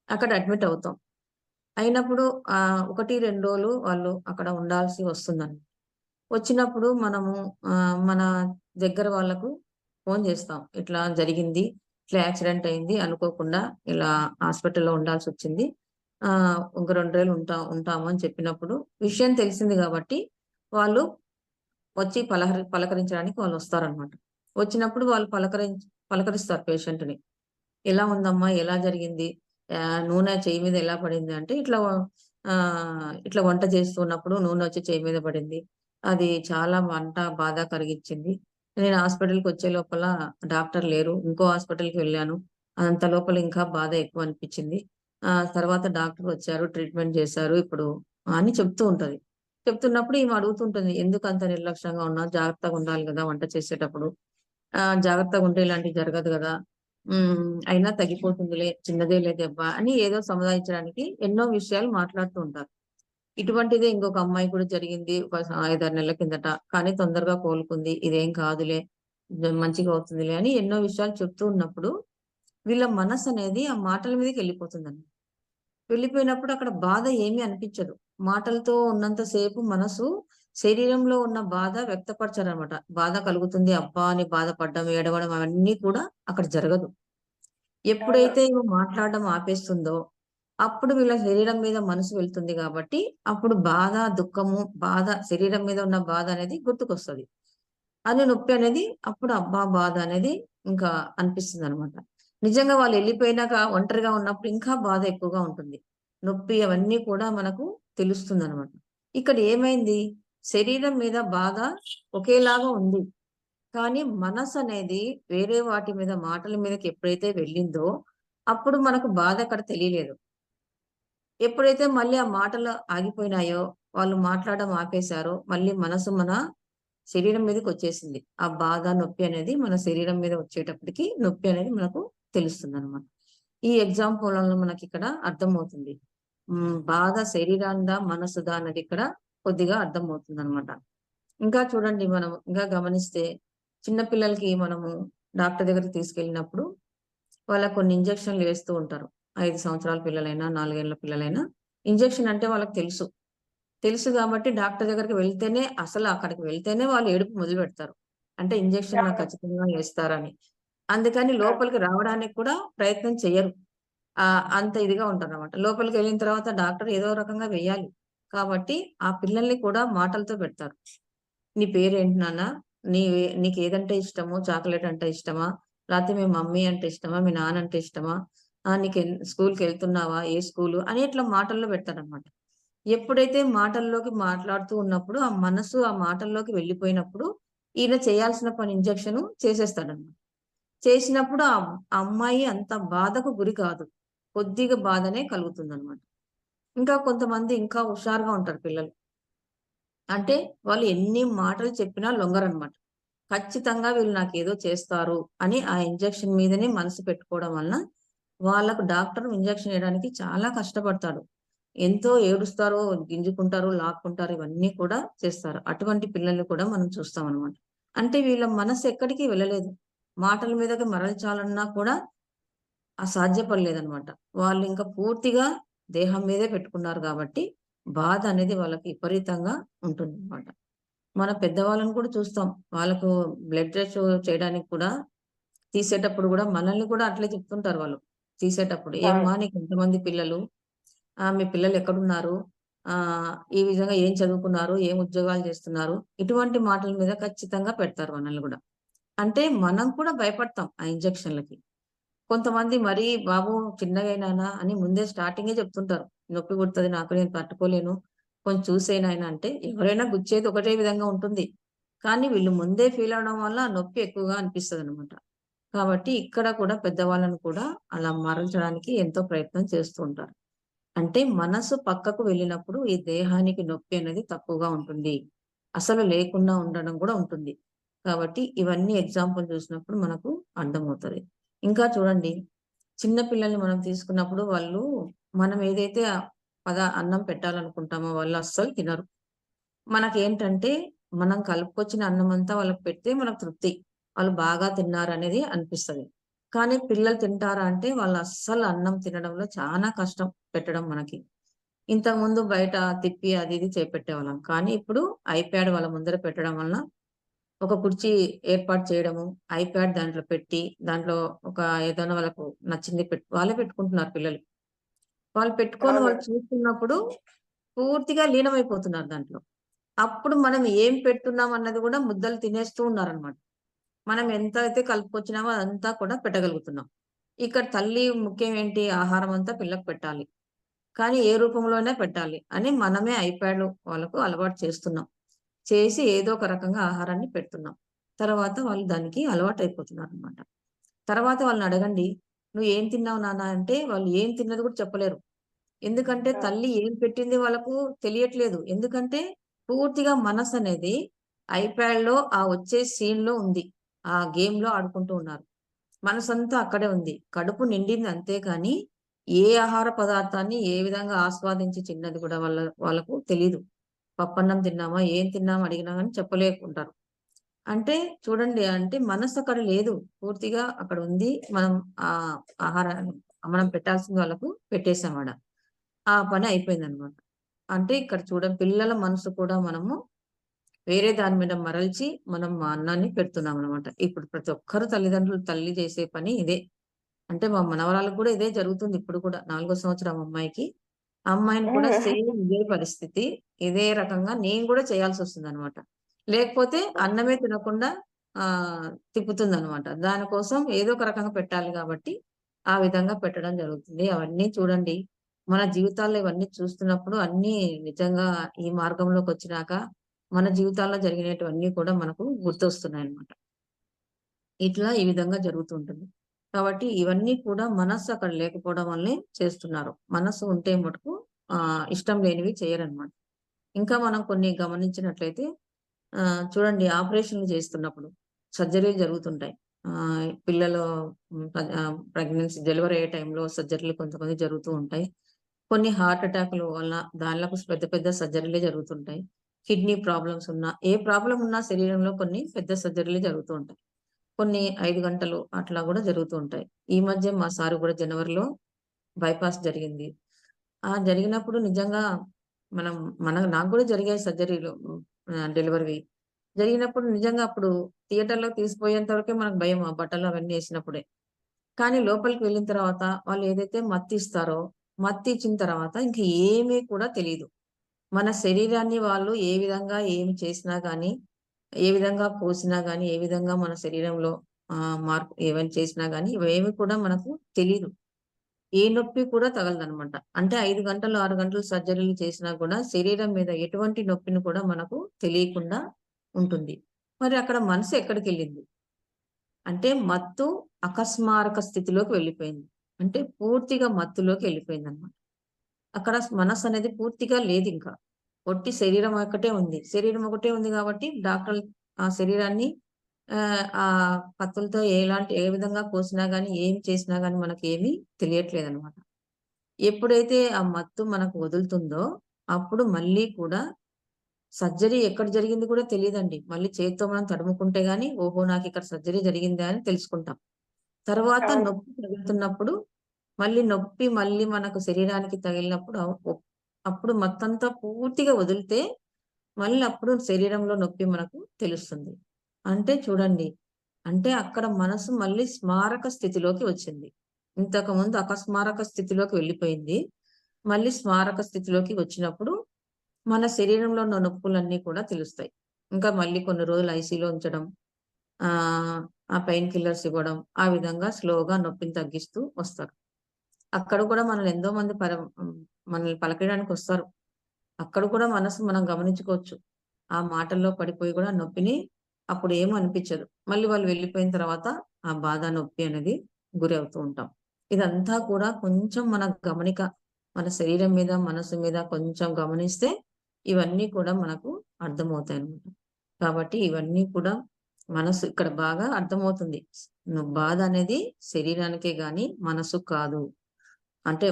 అక్కడ అడ్మిట్ అవుతాం. అయినప్పుడు 1, 2 రోజులు వాళ్ళు అక్కడ ఉండాల్సి వస్తుందండి. వచ్చినప్పుడు మనము మన దగ్గర వాళ్ళకు ఫోను జేస్తాం. ఇట్లా జరిగింది. ఇట్లా యాక్సిడెంట్ అయింది. అనుకోకుండా ఇలా హాస్పిటల్‌లో ఉండాల్సొచ్చింది. ఇంక 2 రోజులు ఉంటాము అని చెప్పినప్పుడు విషయం తెలిసింది గాబట్టి వాళ్ళు వచ్చి పలకరించడానికి వాళ్ళొస్తారనమాట. వచ్చినప్పుడు వాళ్ళు పలకరిస్తారు పేషెంట్‌ని. "ఎలా ఉందమ్మా? ఎలా జరిగింది? నూనె చెయ్యి మీద ఎలా పడింది?" అంటే ఇట్లా వంట చేస్తున్నప్పుడు నూనె వచ్చి చెయ్యి మీద పడింది. అది చాలా బాధ కలిగించింది. నేను హాస్పిటల్‌కొచ్చే లోపల డాక్టర్ లేరు. ఇంకో హాస్పిటల్‌కి వెళ్ళాను. అంత లోపల ఇంకా బాధ ఎక్కువ అనిపిచ్చింది. తర్వాత డాక్టర్ వచ్చారు. ట్రీట్మెంట్ చేశారు. ఇప్పుడు అని చెప్తూ ఉంటది. చెప్తున్నప్పుడు ఈమె అడుగుతుంటుంది. "ఎందుకంత నిర్లక్ష్యంగా ఉన్నావు? జాగ్రత్తగా ఉండాలి గదా! వంట చేసేటప్పుడు." జాగ్రత్తగుంటే ఇలాంటివి జరగదు గదా! అయినా తగ్గిపోతుందిలే. చిన్నదేలే దెబ్బ అని ఏదో సముదాయించడానికి ఎన్నో విషయాలు మాట్లాడుతూ ఉంటారు. ఇటువంటిదే ఇంకొక అమ్మాయి కూడా జరిగింది. ఒక 5, 6 నెలల కిందట. కానీ తొందరగా కోలుకుంది. ఇదేం కాదులే. మంచిగా అవుతుందిలే అని ఎన్నో విషయాలు చెప్తూ ఉన్నప్పుడు, వీళ్ళ మనసనేది ఆ మాటల మీదకెళ్ళిపోతుందండి. వెళ్ళిపోయినప్పుడు అక్కడ బాధ ఏమీ అనిపించదు. మాటలతో ఉన్నంత సేపు మనసు శరీరంలో ఉన్న బాధ వ్యక్తపరచరనమాట. బాధ కలుగుతుంది, అబ్బా! అని బాధపడడం, ఏడవడం అవన్నీ కూడా అక్కడ జరగదు. అవును. ఎప్పుడైతే ఈమె మాట్లాడడం ఆపేస్తుందో, అప్పుడు వీళ్ళ శరీరం మీద మనసు వెళ్తుంది గాబట్టి, అప్పుడు బాధ, దుఃఖము, శరీరం మీద ఉన్న బాధ అనేది గుర్తుకొస్తది. నొప్పి అనేది అప్పుడు అబ్బా! బాధ అనేది ఇంకా అనిపిస్తుందనమాట. నిజంగా వాళ్ళు వెళ్ళిపోయినాక ఒంటరిగా ఉన్నప్పుడు ఇంకా బాధ ఎక్కువగా ఉంటుంది. నొప్పి అవన్నీ కూడా మనకు తెలుస్తుందనమాట. ఇక్కడ ఏమైంది? శరీరం మీద బాధ ఒకేలాగా ఉంది. కానీ మనసనేది వేరే వాటి మీద మాటల మీదకి ఎప్పుడైతే వెళ్ళిందో, అప్పుడు మనకు బాధ అక్కడ తెలియలేదు. ఎప్పుడైతే మళ్ళీ ఆ మాటలు ఆగిపోయినాయో, వాళ్ళు మాట్లాడడం ఆపేశారో, మళ్ళీ మనసు మన శరీరం మీదకొచ్చేసింది. ఆ బాధ, నొప్పి అనేది మన శరీరం మీద వచ్చేటప్పటికి నొప్పి అనేది మనకు తెలుస్తుందనమాట. ఈ ఎగ్జాంపుల్ వలన మనకిక్కడ అర్థమవుతుంది. బాధ శరీరానిదా, మనసుదా అన్నది ఇక్కడ కొద్దిగా అర్థమవుతుందనమాట. ఇంకా చూడండి మనం ఇంకా గమనిస్తే చిన్న పిల్లలకి మనము డాక్టర్ దగ్గరికి తీసుకెళ్ళినప్పుడు వాళ్ళకి కొన్ని ఇంజెక్షన్‌లు వేస్తూ ఉంటారు. 5 సంవత్సరాల పిల్లలైనా, 4 ఏళ్ల పిల్లలైనా ఇంజెక్షన్ అంటే వాళ్ళకి తెలుసు. తెలుసు గాబట్టి డాక్టర్ దగ్గరికి వెళ్తేనే అసలు అక్కడికి వెళ్తేనే వాళ్ళు ఏడుపు మొదలుపెడతారు. అంటే ఇంజెక్షన్ నాకు అవును. ఖచ్చితంగా ఏస్తారని. అందుకని ఆ! లోపలికి రావడానికి కూడా ప్రయత్నం చెయ్యరు. అంత ఇదిగా ఉంటారనమాట. లోపలికెళ్ళిన తర్వాత డాక్టర్ ఏదో రకంగా వెయ్యాలి. కాబట్టి ఆ పిల్లల్ని కూడా మాటలతో పెడతారు. "నీ పేరేంటి నాన్న? నీకేదంటే ఇష్టము? చాక్లేట్ అంటే ఇష్టమా? లేతే మీ మమ్మీ అంటే ఇష్టమా? మీ నాన్న అంటే ఇష్టమా? స్కూలుకెళ్తున్నావా? ఏ స్కూలు?" అని ఇట్లా మాటల్లో పెడతారనమాట. ఎప్పుడైతే మాటల్లోకి మాట్లాడుతూ ఉన్నప్పుడు, ఆ మనసు ఆ మాటల్లోకి వెళ్ళిపోయినప్పుడు, ఈయన చేయాల్సిన పని ఇంజెక్షను చేసేస్తాడన్నమాట. చేసినప్పుడు ఆ అమ్మాయి అంత బాధకు గురి కాదు. కొద్దిగా బాధనే కలుగుతుందన్నమాట. ఇంకా కొంతమంది ఇంకా హుషారుగా ఉంటారు పిల్లలు. అంటే వాళ్ళు ఎన్ని మాటలు చెప్పినా లొంగరనమాట. ఖచ్చితంగా వీళ్ళు నాకేదో చేస్తారు అని ఆ ఇంజెక్షన్ మీదనే మనసు పెట్టుకోవడం వలన, వాళ్ళకు డాక్టర్ ఇంజెక్షన్ ఎయడానికి చాలా కష్టపడతాడు. ఎంతో ఏడుస్తారో, గింజుకుంటారు, లాక్కుంటారు ఇవన్నీ కూడా చేస్తారు. అటువంటి పిల్లల్ని కూడా మనం చూస్తామనమాట. అంటే వీళ్ళ మనసు ఎక్కడికి వెళ్ళలేదు. మాటల మీదకి మరల్చాలన్నా కూడా సాధ్యపడలేదనమాట. వాళ్ళింక పూర్తిగా దేహం మీదే పెట్టుకున్నారు గాబట్టి, బాధ అనేది వాళ్ళకి విపరీతంగా ఉంటుందనమాట. మన పెద్దవాళ్ళని కూడా చూస్తాం. వాళ్ళకు బ్లడ్ టెస్ట్ చేయడానికి కూడా తీసేటప్పుడు గూడా మనల్ని కూడా అట్లే చెప్తుంటారు వాళ్ళు. తీసేటప్పుడు. అవును. "ఏమ్మా నీకెంతమంది పిల్లలు? మీ పిల్లలెక్కడున్నారు? ఈ విధంగా ఏం చదువుకున్నారు? ఏం ఉద్యోగాలు చేస్తున్నారు?" ఇటువంటి మాటల మీద ఖచ్చితంగా పెడతారు మనల్ని గూడా. అంటే మనం కూడా భయపడతాం ఆ ఇంజెక్షన్‌లకి. కొంతమంది మరీ "బాబు చిన్నగెయి నాన్న" అని ముందే స్టార్టింగే చెప్తుంటారు. "నొప్పి పుడతది నాకు నేను తట్టుకోలేను. కొంచెం చూసేయి నాయన" అంటే ఎవరైనా గుచ్చేది ఒకటే విధంగా ఉంటుంది. కానీ వీళ్ళు ముందే ఫీల్ అవ్వడం వల్ల నొప్పి ఎక్కువగా అనిపిస్తదనమాట. కాబట్టి ఇక్కడ కూడా పెద్దవాళ్ళను కూడా అలా మరల్చడానికి ఎంతో ప్రయత్నం చేస్తూ ఉంటారు. అంటే మనసు పక్కకు వెళ్ళినప్పుడు ఈ దేహానికి నొప్పి అనేది తక్కువగా ఉంటుంది. అసలు లేకుండా ఉండడం కూడా ఉంటుంది. కాబట్టి ఇవన్నీ ఎగ్జాంపుల్ చూసినప్పుడు మనకు అర్థమవుతది. ఇంకా చూడండి చిన్న పిల్లల్ని మనం తీసుకున్నప్పుడు వాళ్ళు మనం ఏదైతే అన్నం పెట్టాలనుకుంటామో వాళ్ళు అస్సలు తినరు. మనకేంటంటే మనం కలుపుకొచ్చిన అన్నమంతా వాళ్ళకి పెడితే మనకు తృప్తి. వాళ్ళు బాగా తిన్నారనేది అనిపిస్తది. కానీ పిల్లలు తింటారా అంటే వాళ్ళు అస్సలు అన్నం తినడంలో చానా కష్టం పెట్టడం మనకి. ఇంతకుముందు బయట తిప్పి అది ఇది చేపెట్టేవాళ్ళం. కానీ ఇప్పుడు ఐప్యాడ్ వాళ్ళ ముందర పెట్టడం వలన ఒక కుర్చీ ఏర్పాటు చేయడము, ఐప్యాడ్ దాంట్లో పెట్టి, దాంట్లో ఒక ఏదైనా వాళ్ళకు నచ్చింది వాళ్ళే పెట్టుకుంటున్నారు పిల్లలు. వాళ్ళు పెట్టుకొని వాళ్ళు అవునండి. చూస్తున్నప్పుడు పూర్తిగా లీనమైపోతున్నారు దాంట్లో. అప్పుడు మనం ఏం పెడుతున్నాం అన్నది గూడా ముద్దలు తినేస్తూ ఉన్నారనమాట. మనం ఎంతైతే కలుపుకొచ్చినామో అదంతా కూడా పెట్టగలుగుతున్నాం. ఇక్కడ తల్లి ముఖ్యం ఏంటి? ఆహారం అంతా పిల్లకు పెట్టాలి. కానీ ఏ రూపంలోనే పెట్టాలి అని మనమే ఐప్యాడ్ వాళ్ళకు అలవాటు చేస్తున్నాం. చేసి ఏదో ఒక రకంగా ఆహారాన్ని పెడుతున్నాం. తర్వాత వాళ్ళు దానికి అలవాటయిపోతున్నారనమాట. తర్వాత వాళ్ళనడగండి, "నువ్వేం తిన్నావు నాన్న" అంటే వాళ్ళు ఏం తిన్నది కూడా చెప్పలేరు. ఎందుకంటే ఆ! తల్లి ఏం పెట్టింది వాళ్ళకు తెలియట్లేదు. ఎందుకంటే పూర్తిగా మనసనేది ఐప్యాడ్‌లో ఆ వచ్చే సీన్‌లో ఉంది. ఆ గేమ్‌లో ఆడుకుంటూ ఉన్నారు. మనసంతా అక్కడే ఉంది. కడుపు నిండింది అంతే కానీ, ఏ ఆహార పదార్థాన్ని ఏ విధంగా ఆస్వాదించి చిన్నది కూడా వాళ్ళకు తెలీదు. పప్పన్నం తిన్నామా? ఏం తిన్నామా? అడిగినా గాని చెప్పలేకుంటారు. అంటే చూడండి అంటే మనసక్కడ లేదు. పూర్తిగా అక్కడ ఉంది. మనం ఆహారాన్ని మనం పెట్టాల్సింది వాళ్ళకు పెట్టేసాం ఆడ. ఆ పని అయిపోయిందనమాట. అంటే ఇక్కడ చూడండి పిల్లల మనసు కూడా మనము వేరే దాని మీద మరల్చి మనం మా అన్నాన్ని పెడుతున్నామనమాట. ఇప్పుడు ప్రతి ఒక్కరు తల్లిదండ్రులు తల్లి చేసే పని ఇదే. అంటే మా మనవరాలికి కూడా ఇదే జరుగుతుంది ఇప్పుడు కూడా. 4 సంవత్సరం అమ్మాయికి. ఆ అమ్మాయిని కూడా సేమ్ ఇదే పరిస్థితి. ఇదే రకంగా నేను కూడా చేయాల్సొస్తుందనమాట. లేకపోతే అన్నమే తినకుండా తిప్పుతుందనమాట. దానికోసం ఏదో ఒక రకంగా పెట్టాలి గాబట్టి, ఆ విధంగా పెట్టడం జరుగుతుంది. అవన్నీ చూడండి. మన జీవితాల్లో ఇవన్నీ చూస్తున్నప్పుడు అన్నీ నిజంగా ఈ మార్గంలోకొచ్చినాక మన జీవితాల్లో జరిగినటువన్నీ కూడా మనకు గుర్తొస్తున్నాయన్నమాట. ఇట్లా ఈ విధంగా జరుగుతూ ఉంటుంది. కాబట్టి ఇవన్నీ కూడా మనస్సు అక్కడ లేకపోవడం వల్లే చేస్తున్నారు. మనస్సు ఉంటే మటుకు ఇష్టం లేనివి చేయరనమాట. ఇంకా మనం కొన్ని గమనించినట్లయితే చూడండి, ఆపరేషన్‌లు చేస్తున్నప్పుడు సర్జరీలు జరుగుతుంటాయి. పిల్లలు ప్రెగ్నెన్సీ డెలివరీ అయ్యే టైంలో సర్జరీలు కొంతమంది జరుగుతూ ఉంటాయి. కొన్ని హార్ట్ అటాక్‌ల వల్ల దానిలకు పెద్ద పెద్ద సర్జరీలే జరుగుతుంటాయి. కిడ్నీ ప్రాబ్లమ్స్ ఉన్నా, ఏ ప్రాబ్లమ్ ఉన్నా శరీరంలో కొన్ని పెద్ద సర్జరీలే జరుగుతూ ఉంటాయి. కొన్ని 5 గంటలు అట్లా గూడా జరుగుతూ ఉంటాయి. ఈ మధ్య మా సారు గూడా జనవరిలో బైపాస్ జరిగింది. జరిగినప్పుడు నిజంగా మనం నాకు గూడా జరిగాయి సర్జరీలు. డెలివరీవి. జరిగినప్పుడు నిజంగా అప్పుడు థియేటర్‌లోకి తీసుకుపోయేంత వరకే మనకు భయం. ఆ బట్టలు అవన్నీ ఏసినప్పుడే. కానీ లోపలికి వెళ్ళిన తర్వాత వాళ్ళు ఏదైతే మత్తిస్తారో, మత్తిచ్చిన తర్వాత ఇంక ఏమీ కూడా తెలీదు. మన శరీరాన్ని వాళ్ళు ఏ విధంగా ఏమి చేసినా గానీ, ఏ విధంగా కోసినా గానీ, ఏ విధంగా మన శరీరంలో మార్పు ఏవైనా చేసినా గానీ, ఇవేమి కూడా మనకు తెలీదు. ఏ నొప్పి కూడా తగలదనమాట. అంటే 5 గంటలు, 6 గంటలు సర్జరీలు చేసినా కూడా శరీరం మీద ఎటువంటి నొప్పిని కూడా మనకు తెలియకుండా ఉంటుంది. మరి అక్కడ మనసు ఎక్కడికెళ్ళింది? అంటే మత్తు అకస్మారక స్థితిలోకి వెళ్ళిపోయింది. అంటే పూర్తిగా మత్తులోకి వెళ్ళిపోయిందనమాట. అక్కడ మనస్సనేది పూర్తిగా లేదింకా. ఒట్టి శరీరం ఒక్కటే ఉంది. శరీరం ఒకటే ఉంది గాబట్టి డాక్టర్లు ఆ శరీరాన్ని కత్తులతో ఏ విధంగా కోసినా గాని, ఏం చేసినా గాని మనకేమీ తెలియట్లేదనమాట. ఎప్పుడైతే ఆ మత్తు మనకు వదులుతుందో, అప్పుడు మళ్ళీ కూడా సర్జరీ ఎక్కడ జరిగింది కూడా తెలీదండి. మళ్ళీ చేత్తో మనం తడుముకుంటే గాని, ఓహో! నాకిక్కడ సర్జరీ జరిగిందా అని తెలుసుకుంటాం. తర్వాత అవును. నొప్పి తగులుతున్నప్పుడు, మళ్ళీ మనకు శరీరానికి తగిలినప్పుడు అప్పుడు మత్తంతా పూర్తిగా వదిలితే, మళ్ళీ అప్పుడు శరీరంలో నొప్పి మనకు తెలుస్తుంది. అంటే చూడండి, అంటే అక్కడ మనసు మళ్ళీ స్మారక స్థితిలోకి వచ్చింది. ఇంతకుముందు అకస్మారక స్థితిలోకి వెళ్ళిపోయింది. మళ్ళీ స్మారక స్థితిలోకి వచ్చినప్పుడు, మన శరీరంలో ఉన్న నొప్పులన్నీ కూడా తెలుస్తాయి. ఇంకా మళ్ళీ కొన్ని రోజులు ఐసీలో ఉంచడం, ఆ పెయిన్ కిల్లర్స్ ఇవ్వడం, ఆ విధంగా స్లోగా నొప్పిని తగ్గిస్తూ వస్తారు. అక్కడ కూడా మనల్ని ఎంతో మంది మనల్ని పలకడానికొస్తారు. అక్కడ కూడా మనసు మనం గమనించుకోవచ్చు. ఆ మాటల్లో పడిపోయి కూడా నొప్పిని అప్పుడు ఏమి అనిపించదు. మళ్ళీ వాళ్ళు వెళ్ళిపోయిన తర్వాత ఆ బాధ, నొప్పి అనేది గురి అవుతూ ఉంటాం. ఇదంతా కూడా కొంచెం మన గమనిక, మన శరీరం మీద, మనసు మీద కొంచెం గమనిస్తే ఇవన్నీ కూడా మనకు అర్థమవుతాయన్నమాట. కాబట్టి ఇవన్నీ కూడా మనసు ఇక్కడ బాగా అర్థమవుతుంది. బాధ అనేది శరీరానికే గాని మనసుకు కాదు. అంటే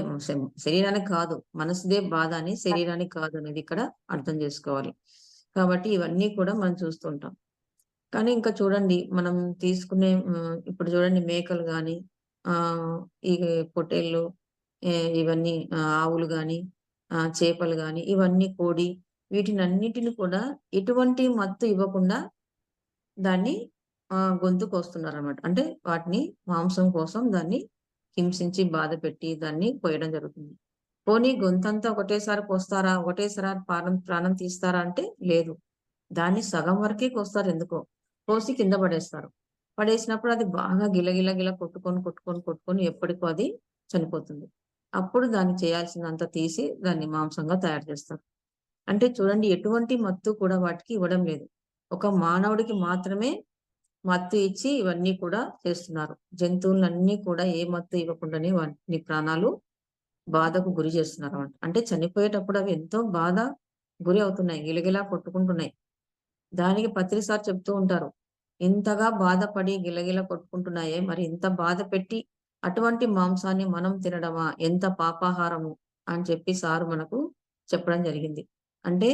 శరీరానికి కాదు. మనసుదే బాధ అని శరీరానికి కాదు అనేది ఇక్కడ అర్థం జేసుకోవాలి. కాబట్టి ఇవన్నీ కూడా మనం చూస్తుంటాం. కానీ ఇంకా చూడండి, మనం తీసుకునే ఇప్పుడు చూడండి మేకలు గాని, ఈ పొట్టేళ్ళు, ఇవన్నీ ఆవులు గాని, చేపలు గాని, ఇవన్నీ కోడి, వీటినన్నిటిని కూడా ఎటువంటి మత్తు ఇవ్వకుండా దాన్ని గొంతు కోస్తున్నారనమాట. అంటే వాటిని మాంసం కోసం దాన్ని హింసించి, బాధపెట్టి దాన్ని కోయడం జరుగుతుంది. పోనీ గొంతంతా ఒకటేసారి కోస్తారా? ఒకటేసారి ప్రాణం ప్రాణం తీస్తారా అంటే లేదు. దాన్ని సగం వరకే కోస్తారెందుకో. కోసి కింద పడేస్తారు. పడేసినప్పుడు అది బాగా గిలగిల గిల కొట్టుకొని ఎప్పటికో అది చనిపోతుంది. అప్పుడు దాన్ని చేయాల్సిందంతా తీసి దాన్ని మాంసంగా తయారు చేస్తారు. అంటే చూడండి, ఎటువంటి మత్తు కూడా వాటికి ఇవ్వడం లేదు. ఒక మానవుడికి మాత్రమే మత్తు ఇచ్చి ఇవన్నీ కూడా చేస్తున్నారు. జంతువులన్నీ కూడా ఏ మత్తు ఇవ్వకుండానే వాటిని ప్రాణాలు బాధకు గురి చేస్తున్నారన్నమాట. అంటే చనిపోయేటప్పుడు అవి ఎంతో బాధ గురి అవుతున్నాయి. గిలగిలా కొట్టుకుంటున్నాయి. దానికి పత్రి సార్ చెప్తూ ఉంటారు. ఇంతగా బాధపడి గిలగిల కొట్టుకుంటున్నాయే, మరి ఇంత బాధ పెట్టి అటువంటి మాంసాన్ని మనం తినడమా? ఎంత పాపాహారము అని చెప్పి సారు మనకు చెప్పడం జరిగింది. అంటే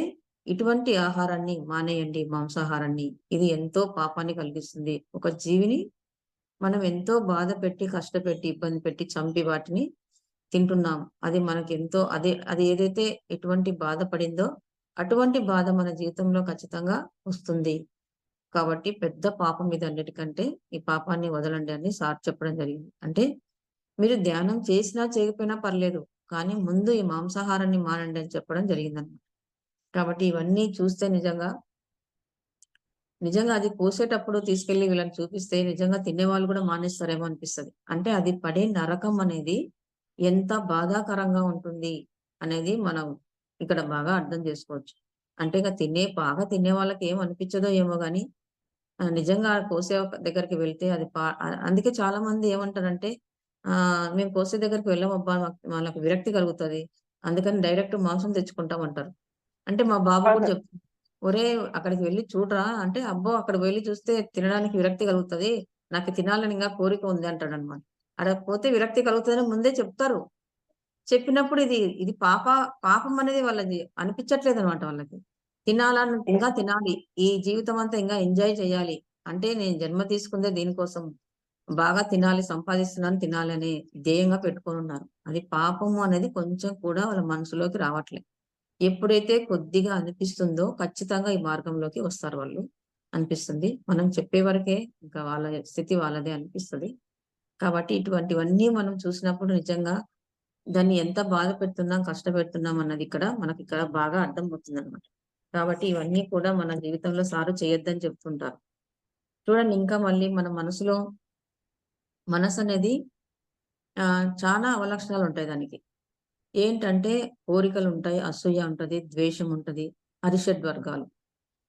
ఇటువంటి ఆహారాన్ని మానేయండి, మాంసాహారాన్ని. ఇది ఎంతో పాపాన్ని కలిగిస్తుంది. ఒక జీవిని మనం ఎంతో బాధ పెట్టి, కష్టపెట్టి, ఇబ్బంది పెట్టి చంపి వాటిని తింటున్నాం. అది మనకెంతో అది ఏదైతే ఎటువంటి బాధ పడిందో, అటువంటి బాధ మన జీవితంలో ఖచ్చితంగా వస్తుంది. కాబట్టి పెద్ద పాపం ఇదన్నిటికంటే ఈ పాపాన్ని వదలండి అని సార్ చెప్పడం జరిగింది. అంటే మీరు ధ్యానం చేసినా, చేయకపోయినా పర్లేదు. కానీ ముందు ఈ మాంసాహారాన్ని మానండి అని చెప్పడం జరిగిందనమాట. కాబట్టి ఇవన్నీ చూస్తే నిజంగా నిజంగా అది కోసేటప్పుడు తీసుకెళ్ళి వీళ్ళకి చూపిస్తే నిజంగా తినేవాళ్ళు కూడా మానేస్తారేమో అనిపిస్తది. అంటే అది పడే నరకం అనేది ఎంత బాధాకరంగా ఉంటుంది అనేది మనం ఇక్కడ బాగా అర్థం చేసుకోవచ్చు. అంటే ఇక బాగా తినే వాళ్ళకి ఏం అనిపించదో ఏమో గాని నిజంగా కోసే దగ్గరికి వెళ్తే అది అందుకే చాలా మంది ఏమంటారంటే మేము కోసే దగ్గరికి వెళ్ళమబ్బా! వాళ్ళకి విరక్తి కలుగుతది. అందుకని డైరెక్ట్ మాంసం తెచ్చుకుంటాం అంటారు. అంటే మా బాబు కూడా అవును. ఒరేయ్! అక్కడికి వెళ్లి చూడరా అంటే, అబ్బో! అక్కడికి వెళ్లి చూస్తే తినడానికి విరక్తి కలుగుతది. నాకు తినాలని ఇంగా కోరిక ఉంది అంటాడన్నమాట. ఆడకి పోతే విరక్తి కలుగుతదని ముందే చెప్తారు. చెప్పినప్పుడు ఇది పాపం అనేది వాళ్ళది అనిపించట్లేదన్నమాట వాళ్ళకి. యెస్. ఇంగా తినాలి. ఈ జీవితం అంతా ఇంగా ఎంజాయ్ చేయాలి. అంటే నేను జన్మ తీసుకుందే దీనికోసం. బాగా తినాలి, సంపాదిస్తున్నాను తినాలి అనే ధ్యేయంగా పెట్టుకొనున్నారు. అది పాపము అనేది కొంచెం కూడా వాళ్ళ మనసులోకి రావట్లే. ఎప్పుడైతే కొద్దిగా అనిపిస్తుందో ఖచ్చితంగా ఈ మార్గంలోకి వస్తారు వాళ్ళు అనిపిస్తుంది. మనం చెప్పే వరకే ఇంకా వాళ్ళ స్థితి వాళ్ళదే అనిపిస్తది. కాబట్టి ఇటువంటివన్నీ మనం చూసినప్పుడు నిజంగా దాన్ని ఎంత బాధ పెడుతున్నాం, కష్టపెడుతున్నాం అన్నది మనకిక్కడ బాగా అర్థమవుతుందనమాట. కాబట్టి ఇవన్నీ కూడా మన జీవితంలో సారు చేయొద్దని చెప్తుంటారు. చూడండి ఇంకా మళ్ళీ మన మనసనేది చాలా అవలక్షణాలుంటాయి దానికి. ఏంటంటే కోరికలుంటాయి, అసూయ ఉంటది, ద్వేషం ఉంటది, అరిషడ్ వర్గాలు.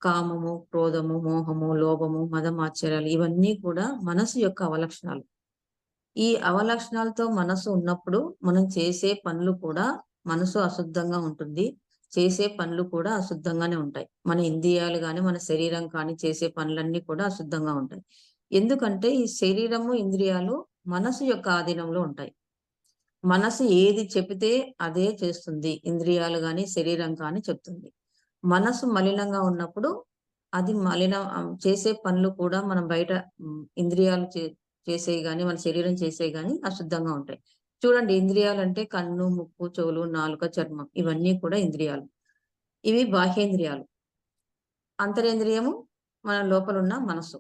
కామము, క్రోధము, మోహము, లోభము, మదమాత్సర్యాలు ఇవన్నీ కూడా మనసు యొక్క అవలక్షణాలు. ఈ అవలక్షణాలతో మనసు ఉన్నప్పుడు మనం చేసే పనులు కూడా మనసు అశుద్ధంగా ఉంటుంది. చేసే పనులు కూడా అశుద్ధంగానే ఉంటాయి. మన ఇంద్రియాలు గాని, మన శరీరం కానీ చేసే పనులన్నీ కూడా అశుద్ధంగా ఉంటాయి. ఎందుకంటే ఈ శరీరము, ఇంద్రియాలు మనసు యొక్క ఆధీనంలో ఉంటాయి. మనసు ఏది చెబితే అదే చేస్తుంది. ఇంద్రియాలు గాని, శరీరం కానీ చెప్తుంది. మనసు మలినంగా ఉన్నప్పుడు అది చేసే పనులు కూడా మనం బయట ఇంద్రియాలు చేసేయి గాని, మన శరీరం చేసేయి గాని అశుద్ధంగా ఉంటాయి. చూడండి ఇంద్రియాలంటే కన్ను, ముక్కు, చెవులు, నాలుక, చర్మం ఇవన్నీ కూడా ఇంద్రియాలు. ఇవి బాహ్యేంద్రియాలు. అంతరేంద్రియము మన లోపలున్న మనసు.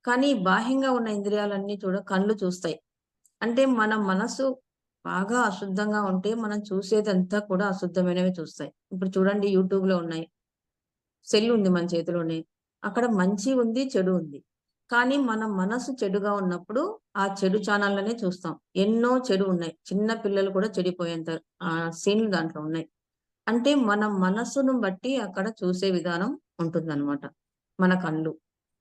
కానీ బాహ్యంగా ఉన్న ఇంద్రియాలన్నీ కళ్ళు చూస్తాయి. అంటే మన మనసు బాగా అశుద్ధంగా ఉంటే మనం చూసేదంతా కూడా అశుద్ధమైనవే చూస్తాయి. ఇప్పుడు చూడండి యూట్యూబ్‌లో ఉన్నాయి. సెల్ ఉంది మన చేతిలోనే. అక్కడ మంచి ఉంది, చెడు ఉంది. కానీ మన మనసు చెడుగా ఉన్నప్పుడు ఆ చెడు ఛానెల్‌లనే చూస్తాం. ఎన్నో చెడు ఉన్నాయి. చిన్న పిల్లలు కూడా చెడిపోయేంత సీన్‌లు దాంట్లో ఉన్నాయి. అంటే మన మనసును బట్టి అక్కడ చూసే విధానం ఉంటుందన్నమాట. మన కళ్ళు.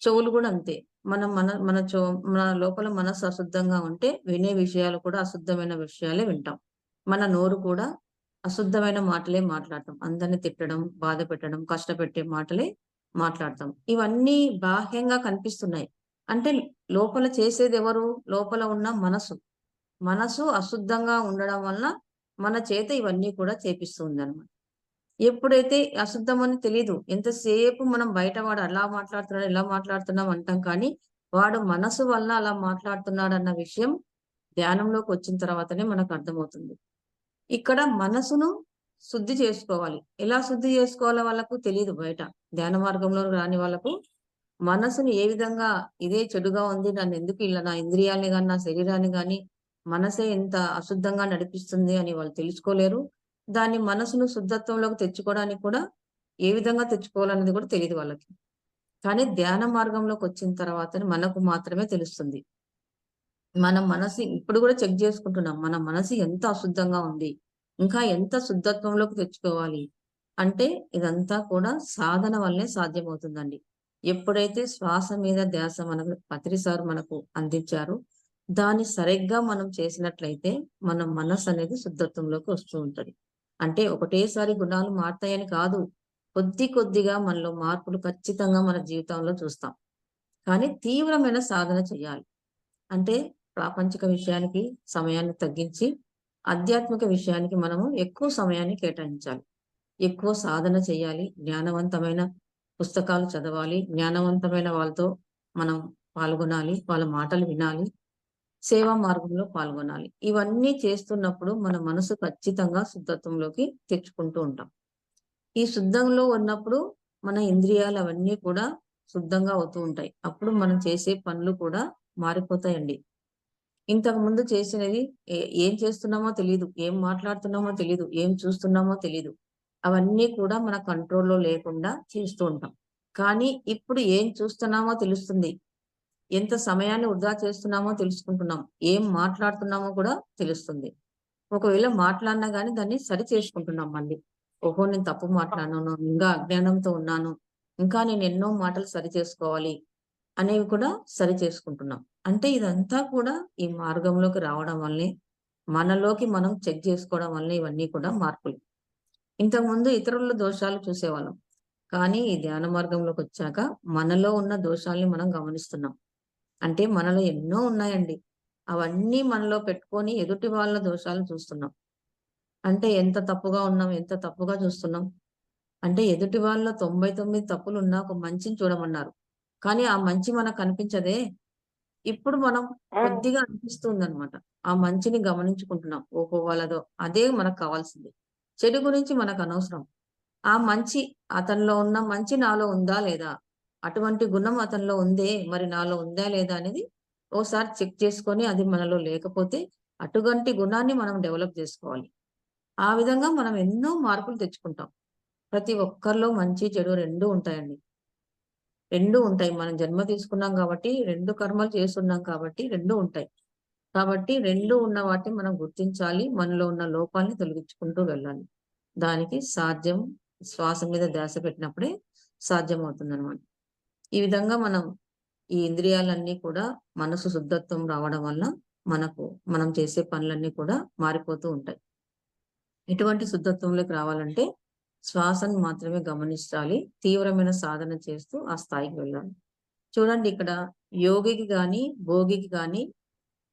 చెవులు గూడా అంతే. మన మన మన చెవు మన లోపల మనసు అశుద్ధంగా ఉంటే వినే విషయాలు కూడా అశుద్ధమైన విషయాలే వింటాం. మన నోరు కూడా అశుద్ధమైన మాటలే మాట్లాడతాం. అందరిని తిట్టడం, బాధ పెట్టడం, కష్టపెట్టే మాటలే మాట్లాడతాం. ఇవన్నీ బాహ్యంగా కనిపిస్తున్నాయి. అంటే లోపల చేసేదెవరు? లోపల ఉన్న మనసు. మనసు అశుద్ధంగా ఉండడం వలన మన చేత ఇవన్నీ కూడా చేపిస్తూ ఉందన్నమాట. ఎప్పుడైతే అశుద్ధమని తెలీదు. ఎంతసేపు మనం బయట వాడు అలా మాట్లాడుతున్నాడు, ఇలా మాట్లాడుతున్నాం అంటాం కానీ, వాడు మనసు వల్ల అలా మాట్లాడుతున్నాడన్న విషయం ధ్యానంలోకొచ్చిన తర్వాతనే మనకర్థమవుతుంది. ఇక్కడ మనసును శుద్ధి చేసుకోవాలి. ఎలా శుద్ధి చేసుకోవాలో వాళ్ళకు తెలీదు బయట. ధ్యాన మార్గంలో రాని వాళ్ళకు మనసుని ఏ విధంగా ఇదే చెడుగా ఉంది. నన్నెందుకు ఇలా నా ఇంద్రియాల్ని గాని, నా శరీరాన్ని గాని మనసే ఇంత అశుద్ధంగా నడిపిస్తుంది అని వాళ్ళు తెలుసుకోలేరు. దాన్ని మనసును శుద్ధత్వంలోకి తెచ్చుకోవడానికి కూడా ఏ విధంగా తెచ్చుకోవాలనేది కూడా తెలీదు వాళ్ళకి. కానీ ధ్యాన మార్గంలోకొచ్చిన తర్వాతనే మనకు మాత్రమే తెలుస్తుంది. మన మనసు ఇప్పుడు గూడా చెక్ జేసుకుంటున్నాం. మన మనసు ఎంత అశుద్ధంగా ఉంది. ఇంకా ఎంత శుద్ధత్వంలోకి తెచ్చుకోవాలి. అంటే ఇదంతా కూడా సాధన వల్లే సాధ్యమవుతుందండి. ఎప్పుడైతే శ్వాస మీద ధ్యాస మనకు పత్రి సార్ మనకు అందించారో, దాన్ని సరిగ్గా మనం చేసినట్లయితే మన మనసనేది శుద్ధత్వంలోకి వస్తూ ఉంటది. అంటే ఒకటేసారి గుణాలు మారతాయని కాదు. కొద్ది కొద్దిగా మనలో మార్పులు ఖచ్చితంగా మన జీవితంలో చూస్తాం. కానీ తీవ్రమైన సాధన చేయాలి. అంటే ప్రాపంచిక విషయానికి సమయాన్ని తగ్గించి, ఆధ్యాత్మిక విషయానికి మనము ఎక్కువ సమయాన్ని కేటాయించాలి. ఎక్కువ సాధన చేయాలి. జ్ఞానవంతమైన పుస్తకాలు చదవాలి. జ్ఞానవంతమైన వాళ్ళతో మనం పాల్గొనాలి. వాళ్ళ మాటలు వినాలి. సేవా మార్గంలో పాల్గొనాలి. ఇవన్నీ చేస్తున్నప్పుడు మన మనసు ఖచ్చితంగా శుద్ధత్వంలోకి తెచ్చుకుంటూ ఉంటాం. ఈ శుద్ధంలో ఉన్నప్పుడు మన ఇంద్రియాలు అవన్నీ కూడా శుద్ధంగా అవుతూ ఉంటాయి. అప్పుడు మనం చేసే పనులు కూడా మారిపోతాయండి. ఇంతకుముందు చేసినది ఏం చేస్తున్నామో తెలీదు. ఏం మాట్లాడుతున్నామో తెలీదు. ఏం చూస్తున్నామో తెలీదు. అవన్నీ కూడా మన కంట్రోల్‌లో లేకుండా చేస్తూ ఉంటాం. కానీ ఇప్పుడు ఏం చూస్తున్నామో తెలుస్తుంది. ఎంత సమయాన్ని వృధా చేస్తున్నామో తెలుసుకుంటున్నాం. ఏం మాట్లాడుతున్నామో కూడా తెలుస్తుంది. ఒకవేళ మాట్లాడినా గాని దాన్ని సరి చేసుకుంటున్నాం మళ్ళీ. ఓహో! నేను తప్పు మాట్లాడాను. ఇంకా అజ్ఞానంతో ఉన్నాను. ఇంకా నేను ఎన్నో మాటలు సరి చేసుకోవాలి అనేవి కూడా సరి చేసుకుంటున్నాం. అంటే ఇదంతా కూడా ఈ మార్గంలోకి రావడం వల్లే, మనలోకి మనం చెక్ చేసుకోవడం వల్లే ఇవన్నీ కూడా మార్పులు. ఇంతకుముందు ఇతరుల దోషాలు చూసేవాళ్ళం. కానీ ఈ ధ్యాన మార్గంలోకొచ్చాక మనలో ఉన్న దోషాల్ని మనం గమనిస్తున్నాం. అంటే మనలో ఎన్నో ఉన్నాయండి. అవన్నీ మనలో పెట్టుకొని ఎదుటి వాళ్ళ దోషాలు చూస్తున్నాం. అంటే ఎంత తప్పుగా ఉన్నాం, ఎంత తప్పుగా చూస్తున్నాం. అంటే ఎదుటి వాళ్ళ 99 తప్పులున్నా ఒక మంచిని చూడమన్నారు. కానీ ఆ మంచి మనకు కనిపించదే. ఇప్పుడు మనం హ్మ్. కొద్దిగా అనిపిస్తుందనమాట. ఆ మంచిని గమనించుకుంటున్నాం. ఓహో! వాళ్ళదో అదే మనకు కావాల్సింది. చెడు గురించి మనకనవసరం. ఆ మంచి అతనిలో ఉన్న మంచి నాలో ఉందా లేదా? అటువంటి గుణం అతనిలో ఉందే, మరి నాలో ఉందా లేదా అనేది ఓసారి చెక్ చేసుకొని అది మనలో లేకపోతే అటువంటి గుణాన్ని మనం డెవలప్ జేసుకోవాలి. ఆ విధంగా మనం ఎన్నో మార్పులు తెచ్చుకుంటాం. ప్రతి ఒక్కరిలో మంచి, చెడు 2 ఉంటాయండి. 2 ఉంటాయి. మనం జన్మ తీసుకున్నాం గాబట్టి 2 కర్మలు చేసున్నాం కాబట్టి 2 ఉంటాయి. కాబట్టి 2 ఉన్న వాటిని మనం గుర్తించాలి. మనలో ఉన్న లోపాల్ని తొలగించుకుంటూ వెళ్ళాలి. దానికి సాధ్యం శ్వాస మీద ధ్యాస పెట్టినప్పుడే సాధ్యమవుతుందనమాట. ఈ విధంగా ఈ ఇంద్రియాలన్నీ కూడా మనసు శుద్ధత్వం రావడం వల్ల మనం చేసే పనులన్నీ కూడా మారిపోతూ ఉంటాయి. ఎటువంటి శుద్ధత్వంలోకి రావాలంటే శ్వాసను మాత్రమే గమనించాలి. తీవ్రమైన సాధన చేస్తూ ఆ స్థాయికి వెళ్ళాలి. చూడండి ఇక్కడ యోగికి గాని, భోగికి గాని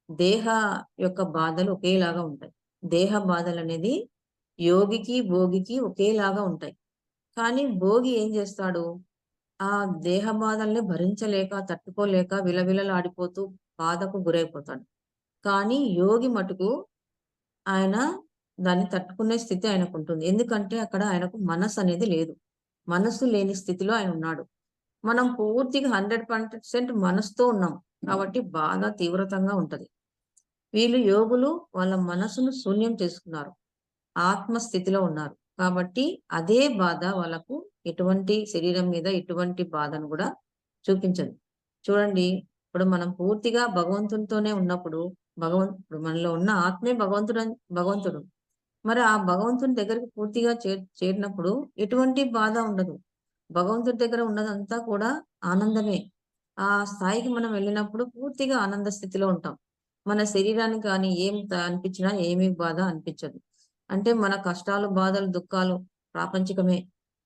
దేహ యొక్క బాధలు ఒకేలాగా ఉంటాయి. దేహ బాధలనేది యోగికి, భోగికి ఒకేలాగా ఉంటాయి. కానీ భోగి ఏం చేస్తాడు? ఆ దేహ బాధల్ని భరించలేక, తట్టుకోలేక విలవిలలాడిపోతూ బాధకు గురైపోతాడు. కానీ యోగి మటుకు ఆయన దాన్ని తట్టుకునే స్థితి ఆయనకుంటుంది. ఎందుకంటే అక్కడ ఆయనకు మనసనేది లేదు. మనసు లేని స్థితిలో ఆయనున్నాడు. మనం పూర్తిగా 100% మనసుతో ఉన్నాం. కాబట్టి బాధ తీవ్రతంగా ఉంటది. వీళ్ళు యోగులు వాళ్ళ మనసును శూన్యం చేసుకున్నారు. ఆత్మ స్థితిలో ఉన్నారు. కాబట్టి అదే బాధ వాళ్ళకు ఎటువంటి శరీరం మీద ఎటువంటి బాధను గూడా చూపించదు. చూడండి, ఇప్పుడు మనం పూర్తిగా భగవంతునితోనే ఉన్నప్పుడు ఇప్పుడు మనలో ఉన్న ఆత్మే భగవంతుడు. మరి ఆ భగవంతుని దగ్గరికి పూర్తిగా చేరినప్పుడు ఎటువంటి బాధ ఉండదు. భగవంతుడి దగ్గర ఉన్నదంతా కూడా ఆనందమే. ఆ స్థాయికి మనం వెళ్ళినప్పుడు పూర్తిగా ఆనంద స్థితిలో ఉంటాం. మన శరీరానికి గాని ఏం అనిపించినా ఏమీ బాధ అనిపించదు. అంటే మన కష్టాలు, బాధలు, దుఃఖాలు ప్రాపంచికమే.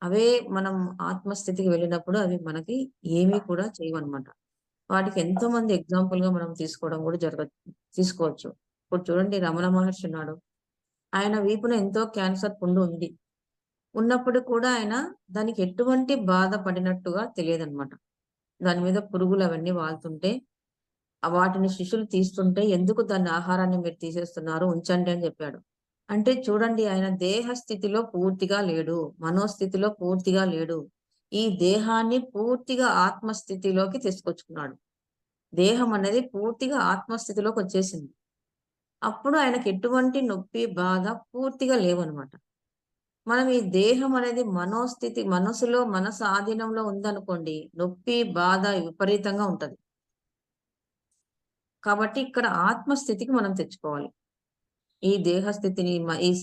అవే మనం ఆత్మస్థితికి వెళ్ళినప్పుడు అవి మనకి ఏమీ కూడా చేయవన్నమాట. వాటికి ఎంతోమంది ఎగ్జాంపుల్‌గా మనం తీసుకోవడం కూడా తీసుకోవచ్చు. ఇప్పుడు చూడండి రమణ మహర్షి ఉన్నాడు. ఆయన వీపున ఎంతో క్యాన్సర్ పుండు ఉంది. ఉన్నప్పుడు కూడా ఆయన దానికి ఎటువంటి బాధ పడినట్టుగా తెలియదన్నమాట. దాని మీద పురుగులవన్నీ వాలుతుంటే వాటిని శిష్యులు తీస్తుంటే, "ఎందుకు దాన్ని ఆహారాన్ని మీరు తీసేస్తున్నారు? ఉంచండి" అని జెప్పాడు. అంటే చూడండి ఆయన దేహ స్థితిలో పూర్తిగా లేడు. మనోస్థితిలో పూర్తిగా లేడు. ఈ దేహాన్ని పూర్తిగా ఆత్మస్థితిలోకి తీసుకొచ్చుకున్నాడు. దేహం అనేది పూర్తిగా ఆత్మస్థితిలోకొచ్చేసింది. అప్పుడు ఆయనకి ఎటువంటి నొప్పి, బాధ పూర్తిగా లేవనమాట. మనం ఈ దేహం అనేది మనసు ఆధీనంలో ఉందనుకోండి, నొప్పి, బాధ విపరీతంగా ఉంటది. కాబట్టి ఇక్కడ ఆత్మస్థితికి మనం తెచ్చుకోవాలి. ఈ దేహ స్థితిని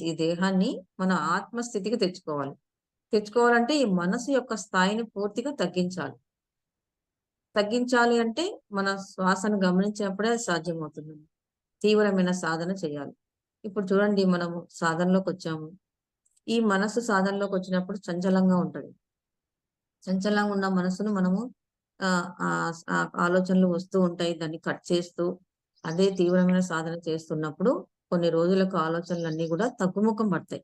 ఈ దేహాన్ని మన ఆత్మస్థితికి తెచ్చుకోవాలి. తెచ్చుకోవాలంటే ఈ మనసు యొక్క స్థాయిని పూర్తిగా తగ్గించాలి. తగ్గించాలి అంటే మన శ్వాసను గమనించినప్పుడే అది సాధ్యమవుతుంది. తీవ్రమైన సాధన చేయాలి. ఇప్పుడు చూడండి మనము సాధనలోకొచ్చాము. ఈ మనసు సాధనలోకొచ్చినప్పుడు చంచలంగా ఉంటది. చంచలంగా ఉన్న మనసును మనము ఆలోచనలు వస్తూ ఉంటాయి. దాన్ని కట్ చేస్తూ అదే తీవ్రమైన సాధన చేస్తున్నప్పుడు కొన్ని రోజులకు ఆలోచనలన్నీ గూడా తగ్గుముఖం పడతాయి.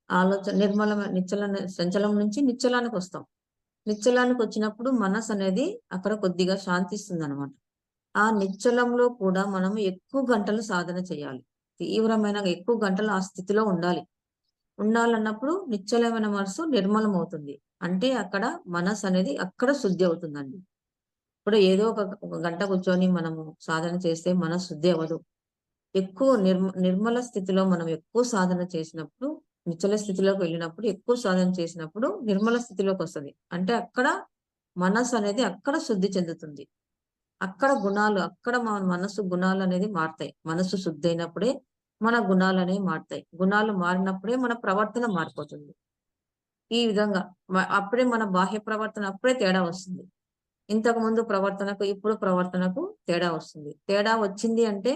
ఆలోచన చంచలం నుంచి నిశ్చలానికొస్తాం. నిశ్చలానికొచ్చినప్పుడు మనసనేది అక్కడ కొద్దిగా శాంతిస్తుందనమాట. ఆ నిశ్చలంలో కూడా మనం ఎక్కువ గంటలు సాధన చేయాలి. తీవ్రమైన ఎక్కువ గంటలు ఆ స్థితిలో ఉండాలి. ఉండాలన్నప్పుడు నిశ్చలమైన మనసు నిర్మలమవుతుంది. అంటే అక్కడ మనసనేది అక్కడ శుద్ధి అవుతుందండి. ఇప్పుడు ఏదో ఒక గంట కూర్చొని మనము సాధన చేస్తే మనసు శుద్ధి అవ్వదు. ఎక్కువ నిర్మల స్థితిలో మనం ఎక్కువ సాధన చేసినప్పుడు, నిశ్చల స్థితిలోకి వెళ్ళినప్పుడు, ఎక్కువ సాధన చేసినప్పుడు నిర్మల స్థితిలోకొస్తది. అంటే అక్కడ మనసు అనేది అక్కడ శుద్ధి చెందుతుంది. అక్కడ గుణాలు, అక్కడ మన మనసు గుణాలు అనేది మారుతాయి. మనసు శుద్ధి అయినప్పుడే మన గుణాలు అనేవి మారుతాయి. గుణాలు మారినప్పుడే మన ప్రవర్తన మారిపోతుంది. ఈ విధంగా అప్పుడే మన బాహ్య ప్రవర్తన అప్పుడే తేడా వస్తుంది. ఇంతకు ముందు ప్రవర్తనకు, ఇప్పుడు ప్రవర్తనకు తేడా వస్తుంది. తేడా వచ్చింది అంటే,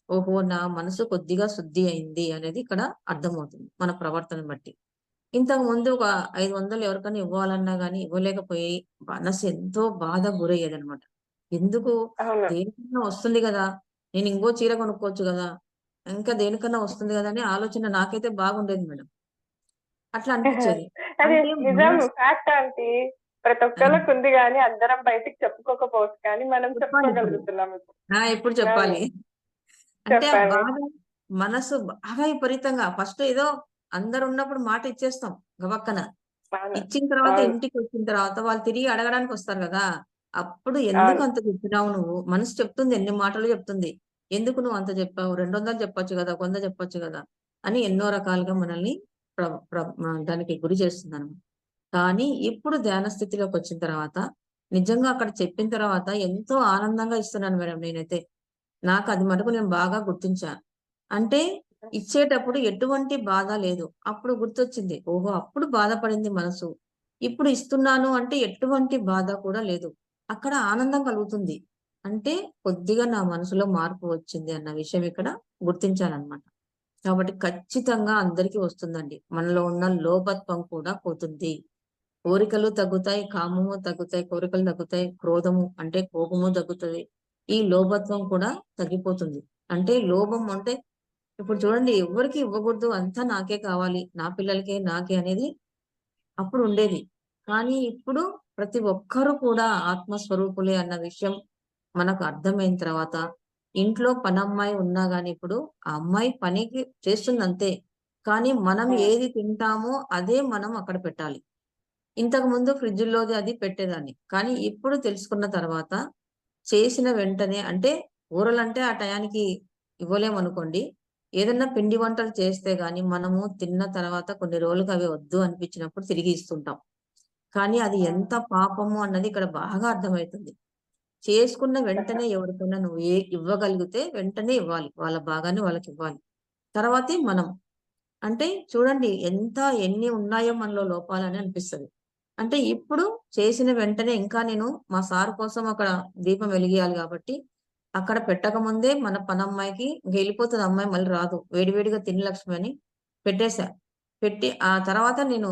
ఓహో! నా మనసు కొద్దిగా శుద్ధి అయింది అనేది ఇక్కడ అర్థమవుతుంది. మన ప్రవర్తనను బట్టి. ఇంతకు ముందు ఒక 500 ఎవరికైనా ఇవ్వాలన్నా గాని ఇవ్వలేకపోయి మనసు ఎంతో బాధ గురయ్యేదనమాట. ఎందుకు అవును. దేనికన్నా వస్తుంది గదా! నేను ఇంకో చీర కొనుక్కోవచ్చు గదా! ఇంకా దేనికన్నా వస్తుంది గదా! అనే ఆలోచన నాకైతే బాగుండేది మేడం. అట్లా అనిపిచ్చేది. అది అంటే నిజం. మనసు ఫ్యాక్ట్ ఆంటీ. ప్రతి ఆ! ఒక్కళ్ళకి ఉంది గానీ అందరం బయటికి చెప్పుకోకపోవచ్చు కానీ మనం చెప్పాలిప్పుడు. చెప్పుకోగలుగుతున్నాం ఇప్పుడు. ఇప్పుడు అవును. చెప్పాలి. అంటే ఆ చెప్పండి. బాధ మనసు బాగా విపరీతంగా ఫస్ట్ ఏదో అందరున్నప్పుడు మాట ఇచ్చేస్తాం గబక్కన. అవును. ఇచ్చిన తర్వాత అవును. ఇంటికొచ్చిన తర్వాత వాళ్ళు తిరిగి అడగడానికొస్తారు గదా! అప్పుడు ఎందుకు అవును. అంత చెప్పినావు నువ్వు? మనసు చెప్తుంది ఎన్ని మాటలు చెప్తుంది. ఎందుకు నువ్వు అంత చెప్పావు? 200 చెప్పొచ్చు గదా! 100 చెప్పొచ్చు గదా! అని ఎన్నో రకాలుగా మనల్ని ప్ర ప్ర దానికి గురి చేస్తుందనమాట. కానీ ఇప్పుడు ధ్యాన స్థితిలోకొచ్చిన తర్వాత నిజంగా అక్కడ చెప్పిన తర్వాత ఎంతో ఆనందంగా ఇస్తున్నాను మేడం నేనైతే. నాకది మటుకు నేను బాగా గుర్తించా. అంటే ఇచ్చేటప్పుడు ఎటువంటి బాధ లేదు. అప్పుడు గుర్తొచ్చింది. ఓహో! అప్పుడు బాధపడింది మనసు. ఇప్పుడు ఇస్తున్నాను అంటే ఎటువంటి బాధ కూడా లేదు. అక్కడ ఆనందం కలుగుతుంది. అంటే కొద్దిగా నా మనసులో మార్పు వచ్చింది అన్న విషయం ఇక్కడ గుర్తించానన్నమాట. కాబట్టి ఖచ్చితంగా అందరికీ వస్తుందండి. మనలో ఉన్న లోపత్వం కూడా పోతుంది. కోరికలు తగ్గుతాయి, కామము తగ్గుతాయి, కోరికలు తగ్గుతాయి, క్రోధము అంటే కోపము తగ్గుతది. ఈ లోభత్వం కూడా తగ్గిపోతుంది. అంటే లోభం అంటే ఇప్పుడు చూడండి ఎవ్వరికీ ఇవ్వకూడదు. అంతా నాకే కావాలి. నా పిల్లలకే, నాకే అనేది అప్పుడు ఉండేది. కానీ ఇప్పుడు ప్రతి ఒక్కరు కూడా ఆత్మస్వరూపులే అన్న విషయం మనకు అర్థమైన తర్వాత, ఇంట్లో పనమ్మాయి ఉన్నా గాని ఇప్పుడు ఆ అమ్మాయి పనికి చేస్తుందంతే. కానీ మనం హ్మ్. ఏది తింటామో అదే మనం అక్కడ పెట్టాలి. ఇంతకుముందు ఫ్రిడ్జుల్లోది అది పెట్టేదాన్ని. కానీ ఇప్పుడు తెలుసుకున్న తర్వాత చేసిన వెంటనే అంటే కూరలంటే ఆ టయానికి ఇవ్వలేమనుకోండి. ఏదన్నా పిండి వంటలు చేస్తే గాని మనము తిన్న తర్వాత కొన్ని రోజులకి అవి వద్దు అనిపించినప్పుడు తిరిగి ఇస్తుంటాం. కానీ అది హ్మ్. ఎంత పాపము అన్నది ఇక్కడ బాగా అర్థమైతుంది. చేసుకున్న వెంటనే ఎవరికైనా నువ్వు ఇవ్వగలిగితే వెంటనే ఇవ్వాలి. వాళ్ళ భాగాన్ని వాళ్ళకివ్వాలి. తర్వాతే మనం. అంటే చూడండి ఎన్ని ఉన్నాయో మనలో లోపాలని అనిపిస్తది. అంటే ఇప్పుడు చేసిన వెంటనే ఇంకా నేను మా సార్ కోసం అక్కడ దీపం వెలిగియాలి గాబట్టి, అక్కడ పెట్టకముందే మన పనమ్మాయికి ఇంక ఎళ్ళిపోతది అమ్మాయి మళ్ళీ రాదు. వేడి వేడిగా తిను లక్ష్మి అని పెట్టేసా. పెట్టి ఆ తర్వాత నేను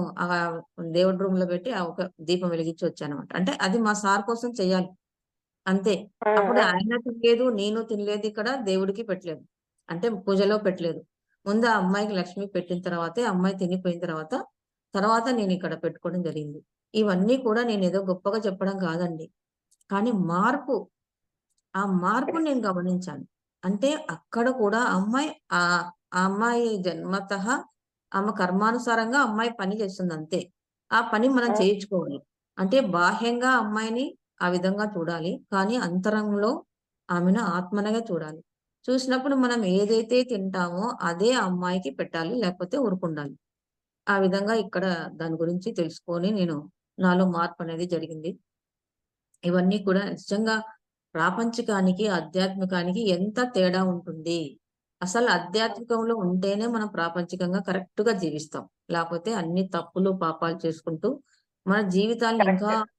దేవుడి రూమ్‌లో పెట్టి ఆ ఒక దీపం వెలిగించి వచ్చానన్నమాట. అంటే అది మా సార్ కోసం చెయ్యాలి. అంతే. ఆ! అప్పుడు ఆ! ఆయన తినలేదు, నేను తినలేదు ఇక్కడ దేవుడికి పెట్టలేదు. అంటే పూజలో పెట్టలేదు. ముందు ఆ అమ్మాయికి లక్ష్మి పెట్టిన తర్వాతే, అమ్మాయి తినిపోయిన తర్వాత, తర్వాత నేనిక్కడ పెట్టుకోవడం జరిగింది. ఇవన్నీ కూడా నేనేదో గొప్పగా చెప్పడం కాదండి. కానీ ఆ మార్పు నేను గమనించాను. అంటే అక్కడ కూడా ఆ అమ్మాయి జన్మతః ఆమె కర్మానుసారంగా అమ్మాయి పని చేస్తుందంతే. ఆ పని మనం ఆ! చేయించుకోవాలి. అంటే బాహ్యంగా అమ్మాయిని ఆ విధంగా చూడాలి. కానీ అంతరంగంలో ఆమెను ఆత్మనగా చూడాలి. చూసినప్పుడు మనం ఏదైతే తింటామో అదే ఆ అమ్మాయికి పెట్టాలి. లేకపోతే ఊరుకుండాలి. ఆ విధంగా ఇక్కడ దాని గురించి తెలుసుకొని నేను నాలో మార్పనేది జరిగింది. ఇవన్నీ కూడా నిజంగా ప్రాపంచికానికి, ఆధ్యాత్మికానికి ఎంత తేడా ఉంటుంది. అసలు ఆధ్యాత్మికంలో ఉంటేనే మనం ప్రాపంచికంగా కరెక్ట్‌గా జీవిస్తాం. లేపోతే అన్ని తప్పులు, పాపాలు చేసుకుంటూ మన జీవితాల్ని ఇంకా కరెక్ట్.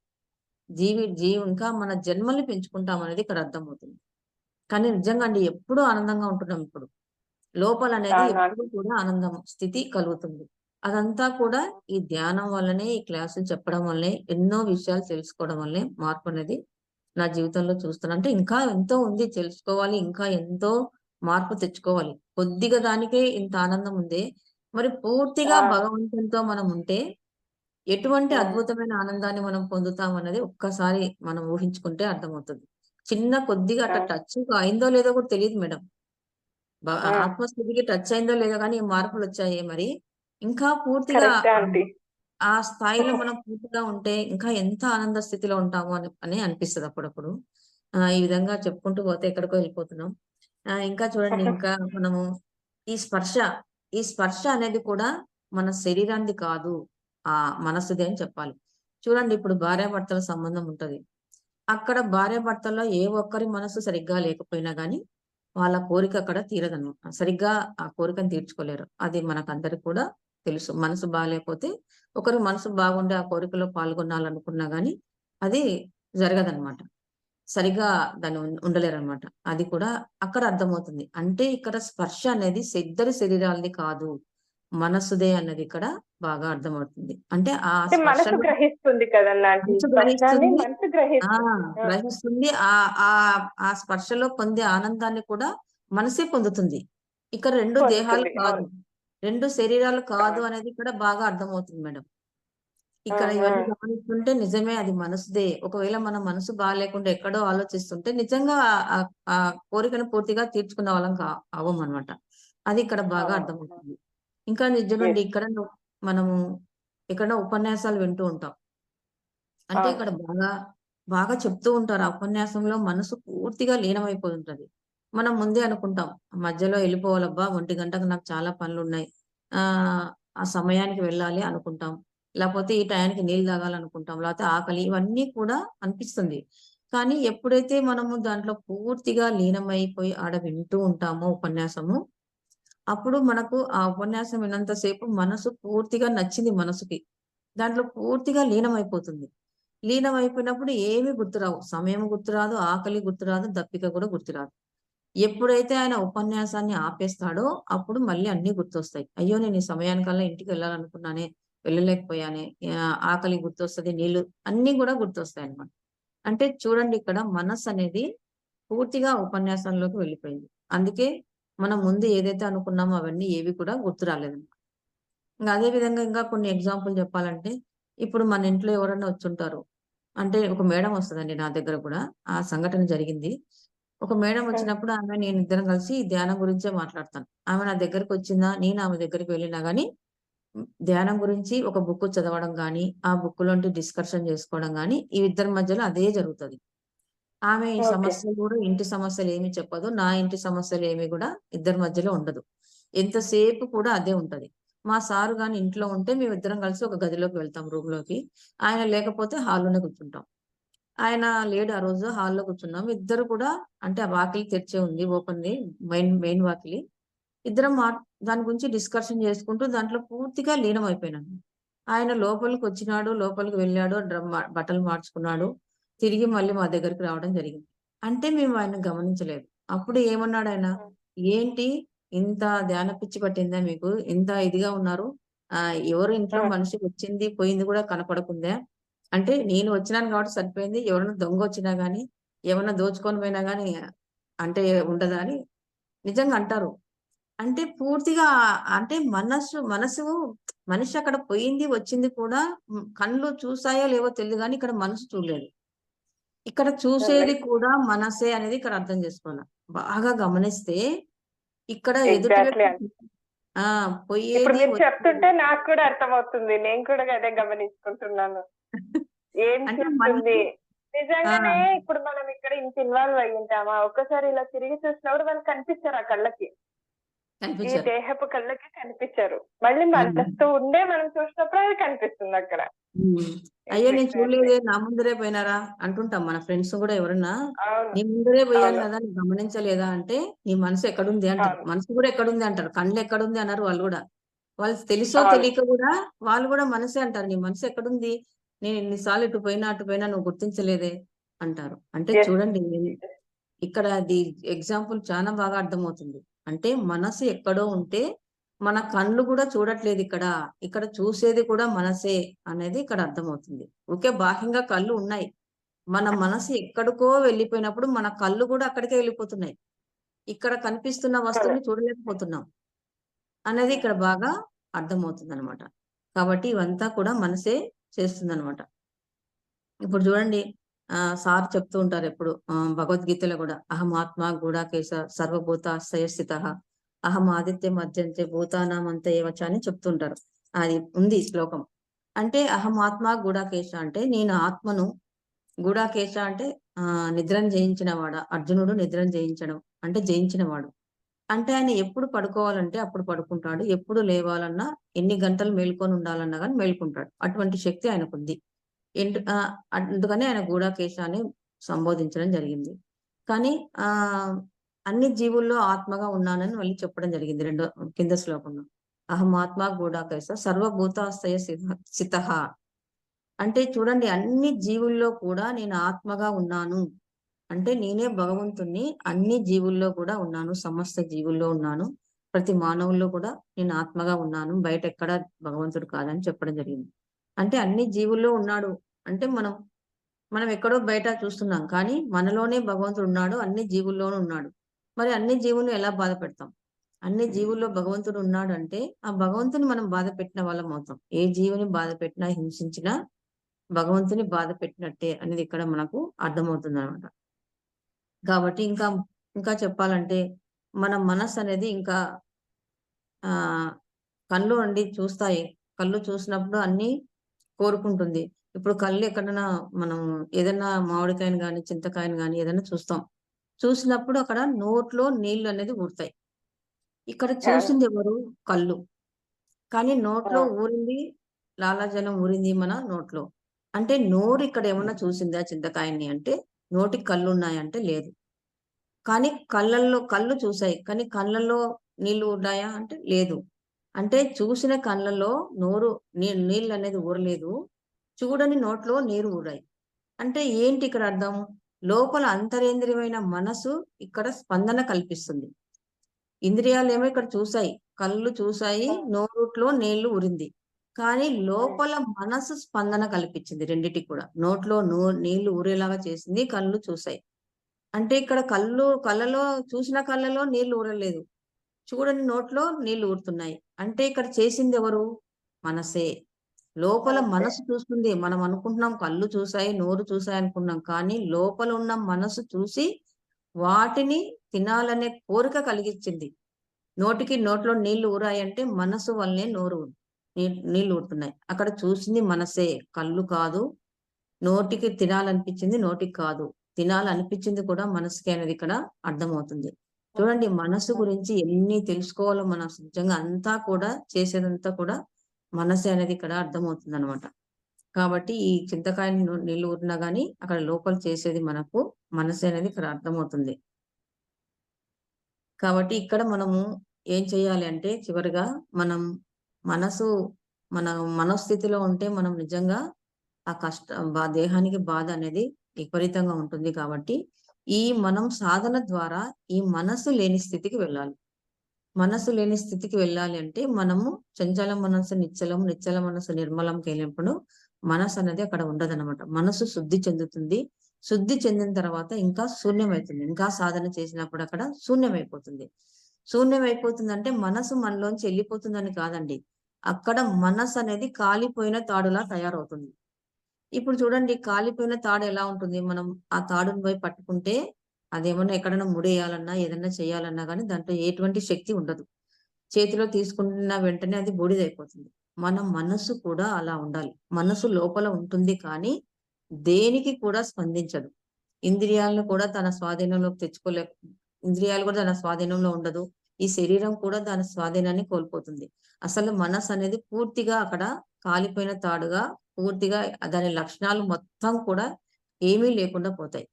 ఇంకా మన జన్మల్ని పెంచుకుంటామనేది ఇక్కడ అర్థమవుతుంది. కానీ నిజంగా అండి ఎప్పుడూ ఆనందంగా ఉంటున్నాం ఇప్పుడు. లోపలనేది అవును. ఎప్పుడు కూడా ఆనందం స్థితి కలుగుతుంది. అదంతా కూడా ఈ ధ్యానం వల్లనే, ఈ క్లాసులు చెప్పడం వల్లనే, ఎన్నో విషయాలు తెలుసుకోవడం వల్లనే మార్పనేది నా జీవితంలో చూస్తున్నా. అంటే ఇంకా ఎంతో ఉంది తెలుసుకోవాలి. ఇంకా ఎంతో మార్పు తెచ్చుకోవాలి. కొద్దిగా దానికే ఇంత ఆనందం ఉందే, మరి పూర్తిగా ఆ! భగవంతునితో మనం ఉంటే ఎటువంటి హ్మ్. అద్భుతమైన ఆనందాన్ని మనం పొందుతామన్నది ఒక్కసారి మనం ఊహించుకుంటే అర్థమవుతుంది. చిన్న కొద్దిగా ఆ! అట్లా టచ్ అయిందో లేదో కూడా తెలీదు మేడం. ఆ! ఆత్మస్థితికి టచ్ అయిందో లేదో గానీ మార్పులొచ్చాయే మరి. ఇంకా పూర్తిగా కరెక్టే ఆహ్, ఆంటీ. ఆ స్థాయిలో మనం పూర్తిగా ఉంటే ఇంకా ఎంత ఆనంద స్థితిలో ఉంటామో అని అనిపిస్తది అప్పుడప్పుడు. ఈ విధంగా చెప్పుకుంటూ పోతే ఎక్కడికో ఎళ్ళిపోతున్నాం. ఇంకా చూడండి ఇంకా మనము ఈ స్పర్శ, ఈ స్పర్శ అనేది కూడా మన శరీరానిది కాదు. మనసుదే అని చెప్పాలి. చూడండి ఇప్పుడు భార్యాభర్తల సంబంధం ఉంటది. అక్కడ భార్యాభర్తల్లో ఏ ఒక్కరి మనసు సరిగ్గా లేకపోయినా గానీ, వాళ్ళ కోరిక అక్కడ తీరదనమాట. సరిగ్గా ఆ కోరికను తీర్చుకోలేరు. అది మనకందరికి కూడా తెలుసు. మనసు బాలేపోతే ఒకరు మనసు బాగుండి ఆ కోరికలో పాల్గొనాలనుకున్నా గానీ, అది జరగదనమాట. సరిగ్గా దాన్ని ఉండలేరనమాట. అది కూడా అక్కడ అర్థమవుతుంది. అంటే ఇక్కడ స్పర్శ అనేది ఇద్దరి శరీరాలది కాదు. మనసుదే అన్నది ఇక్కడ బాగా అర్థమవుతుంది. అంటే ఆ అంటే మనసు స్పర్శలో గ్రహిస్తుంది కదండి ఆంటీ. మనసు స్పర్శాన్ని గ్రహిస్తుంది. మనసు ఆ! గ్రహిస్తుంది. ఆ! గ్రహిస్తుంది. ఆ స్పర్శలో పొందే ఆనందాన్ని కూడా మనసే పొందుతుంది. ఇక్కడ 2 దేహాలు పొందుతుంది. కాదు. అవును. 2 శరీరాలు కాదు అవును. అనేది ఇక్కడ బాగా అర్థమవుతుంది మేడం. ఇక్కడ ఆహా! ఇవన్నీ గమనిస్తుంటే నిజమే అది మనసుదే. ఒకవేళ మన మనసు బాలేకుండా ఎక్కడో ఆలోచిస్తుంటే నిజంగా ఆ కోరికను పూర్తిగా తీర్చుకున్న వాళ్ళం అవ్వమనమాట. అది ఇక్కడ బాగా అవును. అర్థమవుతుంది. ఇంకా చూడండి యెస్. ఇక్కడ మనము ఎక్కడో ఉపన్యాసాలు వింటూ ఉంటాం. అంటే అవును. ఇక్కడ బాగా చెప్తూ ఉంటారు. ఆ ఉపన్యాసంలో మనసు పూర్తిగా లీనమైపోయి ఉంటది. మనం ముందే అనుకుంటాం. మధ్యలో ఎళ్ళిపోవాలబ్బా! 1 గంటకు నాకు చాలా పనులున్నాయి. ఆ సమయానికి వెళ్ళాలి అనుకుంటాం. లేపోతే ఈ టయానికి నీళ్ళు తాగాలనుకుంటాం. లేపోతే ఆకలి ఇవన్నీ కూడా అనిపిస్తుంది. కానీ ఎప్పుడైతే మనము దాంట్లో పూర్తిగా లీనమైపోయి ఆడ వింటూ ఉంటామో ఉపన్యాసము, అప్పుడు మనకు ఆ ఉపన్యాసం విన్నంత సేపు మనసు పూర్తిగా నచ్చింది మనసుకి. దాంట్లో పూర్తిగా లీనమైపోతుంది. లీనమైపోయినప్పుడు ఏమి గుర్తురావు. సమయం గుర్తురాదు, ఆకలి గుర్తురాదు, దప్పిక కూడా గుర్తురాదు. ఎప్పుడైతే ఆయన ఉపన్యాసాన్ని ఆపేస్తాడో, అప్పుడు మళ్ళీ అన్నీ గుర్తొస్తాయి. అయ్యో! నేను ఈ సమయానికల్లా ఇంటికెళ్ళాలనుకున్నానే, వెళ్ళలేకపోయానే, ఆకలి గుర్తొస్తది, నీళ్ళు అన్నీ గూడా గుర్తొస్తాయన్నమాట. అంటే చూడండి ఇక్కడ మనస్సనేది పూర్తిగా ఉపన్యాసంలోకి వెళ్ళిపోయింది. అందుకే మనం ముందు ఏదైతే అనుకున్నామో అవన్నీ ఏవి కూడా గుర్తు రాలేదన్నమాట. ఇంగ అదే విధంగా ఇంకా కొన్ని ఎగ్జాంపుల్ చెప్పాలంటే, ఇప్పుడు మన ఇంట్లో ఎవరన్నా వచ్చుంటారు. అంటే ఒక మేడమ్ వస్తదండి నా దగ్గర కూడా. ఆ సంఘటన జరిగింది. ఒక మేడమ్ హ్మ్. వచ్చినప్పుడు ఆమె నేనిద్దరం కలిసి ధ్యానం గురించే మాట్లాడతాం. ఆమె నా దగ్గరకొచ్చిందా, నేను ఆమె దగ్గరికి వెళ్ళినా గాని ధ్యానం గురించి ఒక బుక్ చదవడం గాని, ఆ బుక్‌లోంటి డిస్కషన్ చేసుకోవడం గాని, ఈ ఇద్దరి మధ్యలో అదే జరుగుతది. ఆమె ఈ ఓకే. సమస్యలు గూడా ఇంటి సమస్యలేమి చెప్పదు. నా ఇంటి సమస్యలేమి గూడా ఇద్దరి మధ్యలో ఉండదు. ఎంతసేపు కూడా అదే ఉంటది. మా సారు గాని ఇంట్లో ఉంటే మేమిద్దరం కలిసి ఒక గదిలోకి వెళ్తాం రూమ్‌లోకి. ఆయన లేకపోతే హాల్‌లోనే కూర్చుంటాం. ఆయన లేడు ఆ రోజు హాల్‌లో కూర్చున్నాం. ఇద్దరు కూడా అంటే ఆ వాకిలి తెరిచే ఉంది. ఓపెన్‌ది మెయిన్ వాకిలి. ఇద్దరం దాని గురించి డిస్కషన్ చేసుకుంటూ దాంట్లో పూర్తిగా లీనమైపోయినాను. ఆయన లోపలికొచ్చినాడు, లోపలికి వెళ్ళాడు, బట్టలు మార్చుకున్నాడు. తిరిగి మళ్ళీ మా దగ్గరికి రావడం జరిగింది. అంటే మేము ఆయన్ని గమనించలేదు. అప్పుడు ఏమన్నాడాయన, హ్మ్. "ఏంటి ఇంత ధ్యాన పిచ్చి పట్టిందా మీకు? ఇంత ఇదిగా ఉన్నారు. ఎవరు ఇంట్లో హ్మ్. మనిషి వచ్చింది, పోయింది కూడా కనపడకుందా? అంటే నేను వచ్చినాను కాబట్టి సరిపోయింది. ఎవరైనా దొంగొచ్చినా గాని, ఏమన్నా దోచుకొని పోయినా గాని అంటే ఉండదా?" అని నిజంగా అంటారు. అంటే పూర్తిగా అంటే మనసు మనిషి అక్కడ పోయింది, వచ్చింది కూడా కళ్ళు చూసాయో లేవో తెలీదు గానీ, ఇక్కడ మనసు చూడలేదు. ఇక్కడ చూసేది వెరీ కూడా మనసే అనేది ఇక్కడ అర్థం జేసుకోవాల. బాగా గమనిస్తే ఇక్కడ ఎదుటి ఎగ్జాక్ట్‌లీ వ్యక్తి అండి. ఆ! ఇప్పుడు పోయేది, మీరు వచ్చేది చెప్తుంటే నాకు కూడా అర్థమవుతుంది. నేను కూడా అదే గమనించుకుంటున్నాను. ఏం అంటే చేస్తుంది? మనసు ఆ! నిజంగానే ఇప్పుడు మనం ఇక్కడ ఇంత ఇన్వాల్వ్ అయ్యుంటామా? ఒక్కసారి ఇలా తిరిగి చూసినప్పుడు వాళ్ళు కనిపిచ్చరు ఆ కళ్ళకి. ఈ కనిపించరు. దేహపు కళ్ళకి కనిపిచ్చరు. మళ్ళీ హ్మ్. మనసుతో ఉండే మనం చూసినప్పుడు అది కనిపిస్తుందక్కడ. హ్మ్. అయ్యో! యెస్. నేను ఎగ్జాక్ట్‌లీ. చూడలేదే నా ముందరే పోయినారా అంటుంటాం. మన ఫ్రెండ్స్ గూడా ఎవరన్నా, అవును. నీ ముందరే పోయాను అవును. గదా! నువ్వు గమనించలేదా అంటే, నీ మనసు ఎక్కడుంది అంటారు. అవును. మనసు గూడా ఎక్కడుంది అంటారు. కళ్ళెక్కడుంది అనరు వాళ్ళు గూడా. వాళ్ళు తెలుసో అవును. తెలియక గూడా వాళ్ళు గూడా మనసే అంటారు. నీ మనసు ఎక్కడుంది? నేను ఎన్ని సార్లు ఇటు పోయినా నువ్వు గుర్తించలేదే అంటారు. అంటే యెస్. చూడండి ఇక్కడ అది ఎగ్జాంపుల్ చానా బాగా అర్థమవుతుంది. అంటే మనసు ఎక్కడో ఉంటే, మన కళ్ళు గూడా చూడట్లేదిక్కడ. ఇక్కడ చూసేది కూడా మనసే అనేది ఇక్కడ అర్థమవుతుంది. ఓకే. బాహ్యంగా కళ్ళు ఉన్నాయి. మన మనసు ఎక్కడికో వెళ్ళిపోయినప్పుడు మన కళ్ళు గూడా అక్కడికే వెళ్ళిపోతున్నాయి. ఇక్కడ కనిపిస్తున్న అవును. వస్తువుని చూడలేకపోతున్నాం. అనేది హ్మ్. ఇక్కడ బాగా అర్థమవుతుందనమాట. కాబట్టి ఇవంతా కూడా మనసే చేస్తుందనమాట. ఇప్పుడు చూడండి సార్ చెప్తూ ఉంటారెప్పుడు భగవద్గీతలో గూడా అహమాత్మ గూఢాకేశ సర్వభూతాశ్రయ స్థితః అహం ఆదిత్యం మధ్యంతే భూతానాం అంత ఏవ చ అని చెప్తుంటారు. అది ఉంది శ్లోకం. అంటే అహమాత్మ గూఢాకేశ అంటే నేను ఆత్మను, గూఢాకేశ అంటే నిద్రను జయించినవాడా అర్జునుడు నిద్రను జయించడం అంటే జయించినవాడు. అంటే ఆయన ఎప్పుడు పడుకోవాలంటే అప్పుడు పడుకుంటాడు. ఎప్పుడు లేవాలన్నా ఎన్ని గంటలు మేల్కొని ఉండాలన్నా గాని మేల్కుంటాడు. అటువంటి శక్తి ఆయనకుంది. అందుకని ఆయన గూఢాకేశ అని సంబోధించడం జరిగింది. కానీ అన్ని జీవుల్లో ఆత్మగా ఉన్నానని మళ్ళీ చెప్పడం జరిగింది రెండో కింద శ్లోకంలో. అహం ఆత్మ గూఢాకేశ సర్వభూతాశ్రయ స్థితః. అంటే చూడండి, అన్ని జీవుల్లో కూడా నేను ఆత్మగా ఉన్నాను. అంటే నేనే భగవంతుణ్ణి అన్ని జీవుల్లో కూడా ఉన్నాను. సమస్త జీవుల్లో ఉన్నాను. ప్రతి మానవుల్లో కూడా నేను ఆత్మగా ఉన్నాను. బయట ఎక్కడ భగవంతుడు కాదని చెప్పడం జరిగింది. అంటే అన్ని జీవుల్లో ఉన్నాడు. అంటే మనం ఎక్కడో బయట చూస్తున్నాం. కానీ మనలోనే భగవంతుడు ఉన్నాడు. అన్ని జీవుల్లోనూ ఉన్నాడు. మరి అన్ని జీవులను ఎలా బాధ పెడతాం? అన్ని జీవుల్లో భగవంతుడు ఉన్నాడు అంటే ఆ భగవంతుని మనం బాధ పెట్టిన వాళ్ళం అవుతాం. ఏ జీవుని బాధ పెట్టినా, హింసించినా భగవంతుని బాధ పెట్టినట్టే అనేది ఇక్కడ మనకు అర్థమవుతుంది అనమాట. కాబట్టి ఇంకా చెప్పాలంటే మన మనస్సు అనేది ఇంకా ఆ కళ్ళు అండి చూస్తాయి. కళ్ళు చూసినప్పుడు అన్ని కోరుకుంటుంది. ఇప్పుడు కళ్ళు ఎక్కడైనా మనం ఏదైనా మామిడికాయని గాని, చింతకాయని గాని ఏదైనా చూస్తాం. చూసినప్పుడు అక్కడ నోట్లో నీళ్లు అనేది ఊరుతాయి. ఇక్కడ అవును. చూసింది ఎవరు? కళ్ళు. కానీ నోట్లో అవును. ఊరింది, లాలాజలం ఊరింది మన నోట్లో. అంటే నోరు ఇక్కడ ఏమన్నా చూసిందా చింతకాయని అంటే, నోటికి కళ్ళున్నాయంటే లేదు. కానీ కళ్ళు చూసాయి. కానీ కళ్ళల్లో నీళ్లు ఊర్డాయా అంటే లేదు. అంటే చూసిన కళ్ళల్లో నోరు నీళ్ళనేది ఊరలేదు. చూడని నోట్లో నీరు ఊరాయి. అంటే ఏంటి ఇక్కడ అర్థం? లోపల అంతరేంద్రియమైన మనసు ఇక్కడ స్పందన కల్పిస్తుంది. ఇంద్రియాలేమో ఇక్కడ చూసాయి. కళ్ళు చూసాయి, నోరుట్లో నీళ్లు ఊరింది. కానీ లోపల మనసు స్పందన కల్పించింది రెండిటికి కూడా. నోట్లో నీళ్లు ఊరేలాగా చేసింది, కళ్ళు చూసాయి. అంటే ఇక్కడ కళ్ళలో చూసిన కళ్ళలో నీళ్లు ఊరలేదు. చూడని నోట్లో నీళ్లు ఊరుతున్నాయి. అంటే ఇక్కడ చేసింది ఎవరు? మనసే. లోపల నమస్తే. మనసు చూస్తుంది. మనం అనుకుంటున్నాం కళ్ళు చూసాయి, నోరు చూసాయి అనుకున్నాం. కానీ లోపల ఉన్న మనసు చూసి వాటిని తినాలనే కోరిక కలిగించింది. నోట్లో నీళ్లు ఊరాయంటే మనసు వల్లనే నీళ్లు ఊరుతున్నాయి. అక్కడ చూసింది మనసే, కళ్ళు కాదు. నోటికి తినాలనిపించింది నోటికి కాదు. తినాలనిపించింది కూడా మనసుకే అనేది ఇక్కడ అర్థమవుతుంది. చూడండి, మనసు గురించి ఎన్ని తెలుసుకోవాలో మనం నిజంగా అంతా కూడా చేసేదంతా కూడా మనసే అనేది ఇక్కడ అర్థమవుతుందన్నమాట. కాబట్టి ఈ చింతకాయని నీళ్లు ఊరినా గాని అక్కడ లోపల చేసేది మనకు మనసే అనేది ఇక్కడ అర్థమవుతుంది. కాబట్టి ఇక్కడ మనము ఏం చేయాలి అంటే చివరిగా మనం మనసు మన మనస్థితిలో ఉంటే మనం నిజంగా ఆ దేహానికి బాధ అనేది విపరీతంగా ఉంటుంది. కాబట్టి మనం సాధన ద్వారా ఈ మనసు లేని స్థితికి వెళ్ళాలి. మనసు లేని స్థితికి వెళ్ళాలి అంటే మనము చంచల మనసు నిశ్చలం, నిశ్చల మనసు నిర్మలంకి వెళ్ళినప్పుడు మనసు అనేది అక్కడ ఉండదన్నమాట. మనసు శుద్ధి చెందుతుంది. శుద్ధి చెందిన తర్వాత ఇంకా శూన్యమైతుంది. ఇంకా సాధన చేసినప్పుడు అక్కడ శూన్యమైపోతుంది. శూన్యమైపోతుందంటే మనసు మనలోంచి వెళ్ళిపోతుందని కాదండి. అక్కడ మనసు అనేది కాలిపోయిన తాడులా తయారవుతుంది. ఇప్పుడు చూడండి, కాలిపోయిన తాడు ఎలా ఉంటుంది? మనం ఆ తాడుని పోయి పట్టుకుంటే అదేమన్నా ఎక్కడైనా ముడేయాలన్నా, ఏదన్నా చేయాలన్నా గానీ దాంట్లో ఎటువంటి శక్తి ఉండదు. చేతిలో తీసుకున్న వెంటనే అది బూడిదైపోతుంది. మన మనస్సు కూడా అలా ఉండాలి. మనసు లోపల ఉంటుంది కానీ దేనికి కూడా స్పందించదు. ఇంద్రియాలను కూడా తన స్వాధీనంలోకి ఇంద్రియాలు కూడా తన స్వాధీనంలో ఉండదు. ఈ శరీరం కూడా దాని స్వాధీనాన్ని కోల్పోతుంది. అసలు మనసు అనేది పూర్తిగా అక్కడ కాలిపోయిన తాడుగా పూర్తిగా దాని లక్షణాలు మొత్తం కూడా ఏమీ లేకుండా పోతాయి.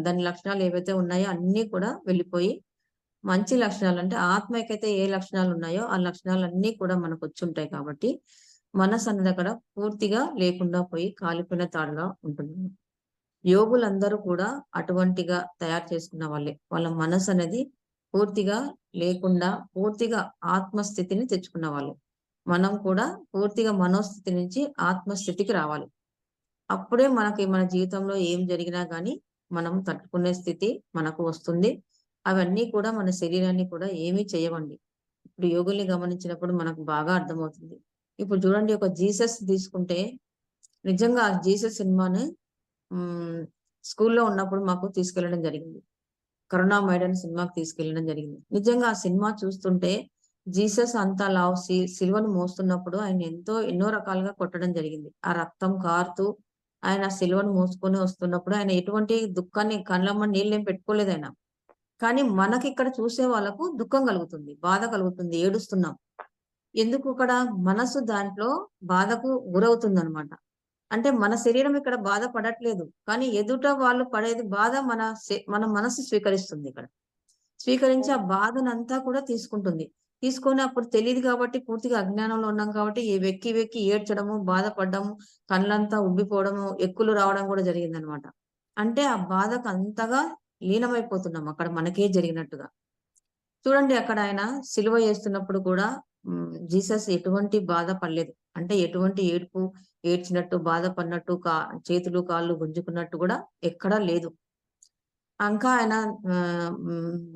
దాని లక్షణాలు ఏవైతే ఉన్నాయో అన్నీ కూడా వెళ్ళిపోయి మంచి లక్షణాలు అంటే ఆత్మకైతే ఏ లక్షణాలు ఉన్నాయో ఆ లక్షణాలన్నీ కూడా మనకు వచ్చుంటాయి. కాబట్టి మనసు అనేది అక్కడ పూర్తిగా లేకుండా పోయి కాలిపోయిన తాడుగా ఉంటుంది. యోగులందరూ కూడా అటువంటిగా తయారు చేసుకున్న వాళ్ళే. వాళ్ళ మనసు అనేది పూర్తిగా లేకుండా పూర్తిగా ఆత్మస్థితిని తెచ్చుకున్న వాళ్ళు. మనం కూడా పూర్తిగా మనోస్థితి నుంచి ఆత్మస్థితికి రావాలి. అప్పుడే మనకి మన జీవితంలో ఏం జరిగినా గానీ మనం తట్టుకునే స్థితి మనకు వస్తుంది. అవన్నీ కూడా మన శరీరాన్ని కూడా ఏమీ చేయవండి. ఇప్పుడు యోగుల్ని గమనించినప్పుడు మనకు బాగా అర్థమవుతుంది. ఇప్పుడు చూడండి, ఒక జీసస్ తీసుకుంటే నిజంగా ఆ జీసస్ సినిమాని స్కూల్లో ఉన్నప్పుడు మాకు తీసుకెళ్లడం జరిగింది. కరుణామయుడు అనే సినిమాకి తీసుకెళ్లడం జరిగింది. నిజంగా ఆ సినిమా చూస్తుంటే జీసస్ అంత లావు సిలువను మోస్తున్నప్పుడు ఆయన ఎన్నో రకాలుగా కొట్టడం జరిగింది. ఆ రక్తం కారుతూ ఆయన సిలువను మోసుకొని వస్తున్నప్పుడు ఆయన ఎటువంటి దుఃఖాన్ని కళ్ళమ్మ నీళ్ళేం పెట్టుకోలేదు ఆయన. కానీ మనకిక్కడ చూసే వాళ్ళకు దుఃఖం కలుగుతుంది, బాధ కలుగుతుంది, ఏడుస్తున్నాం. ఎందుకు? అక్కడ మనసు దాంట్లో బాధకు గురవుతుందన్నమాట. అంటే మన శరీరం ఇక్కడ బాధపడట్లేదు. కానీ ఎదుట వాళ్ళు పడేది బాధ మన మనసు స్వీకరిస్తుంది ఇక్కడ. స్వీకరించి ఆ బాధనంతా కూడా తీసుకుంటుంది. తీసుకొని అప్పుడు తెలీదు కాబట్టి పూర్తిగా అజ్ఞానంలో ఉన్నాం కాబట్టి వెక్కి వెక్కి ఏడ్చడము, బాధపడ్డము, కళ్ళంతా ఉబ్బిపోవడము, ఎక్కులు రావడం కూడా జరిగిందనమాట. అంటే ఆ బాధకు అంతగా లీనమైపోతున్నాం అక్కడ మనకే జరిగినట్టుగా. చూడండి అక్కడ ఆయన సిలువ యేస్తున్నప్పుడు కూడా జీసస్ ఎటువంటి బాధ పడలేదు. అంటే ఎటువంటి ఏడ్చినట్టు, బాధపడినట్టు, చేతులు, కాళ్ళు గుంజుకున్నట్టు కూడా ఎక్కడా లేదు. ఇంకా ఆయన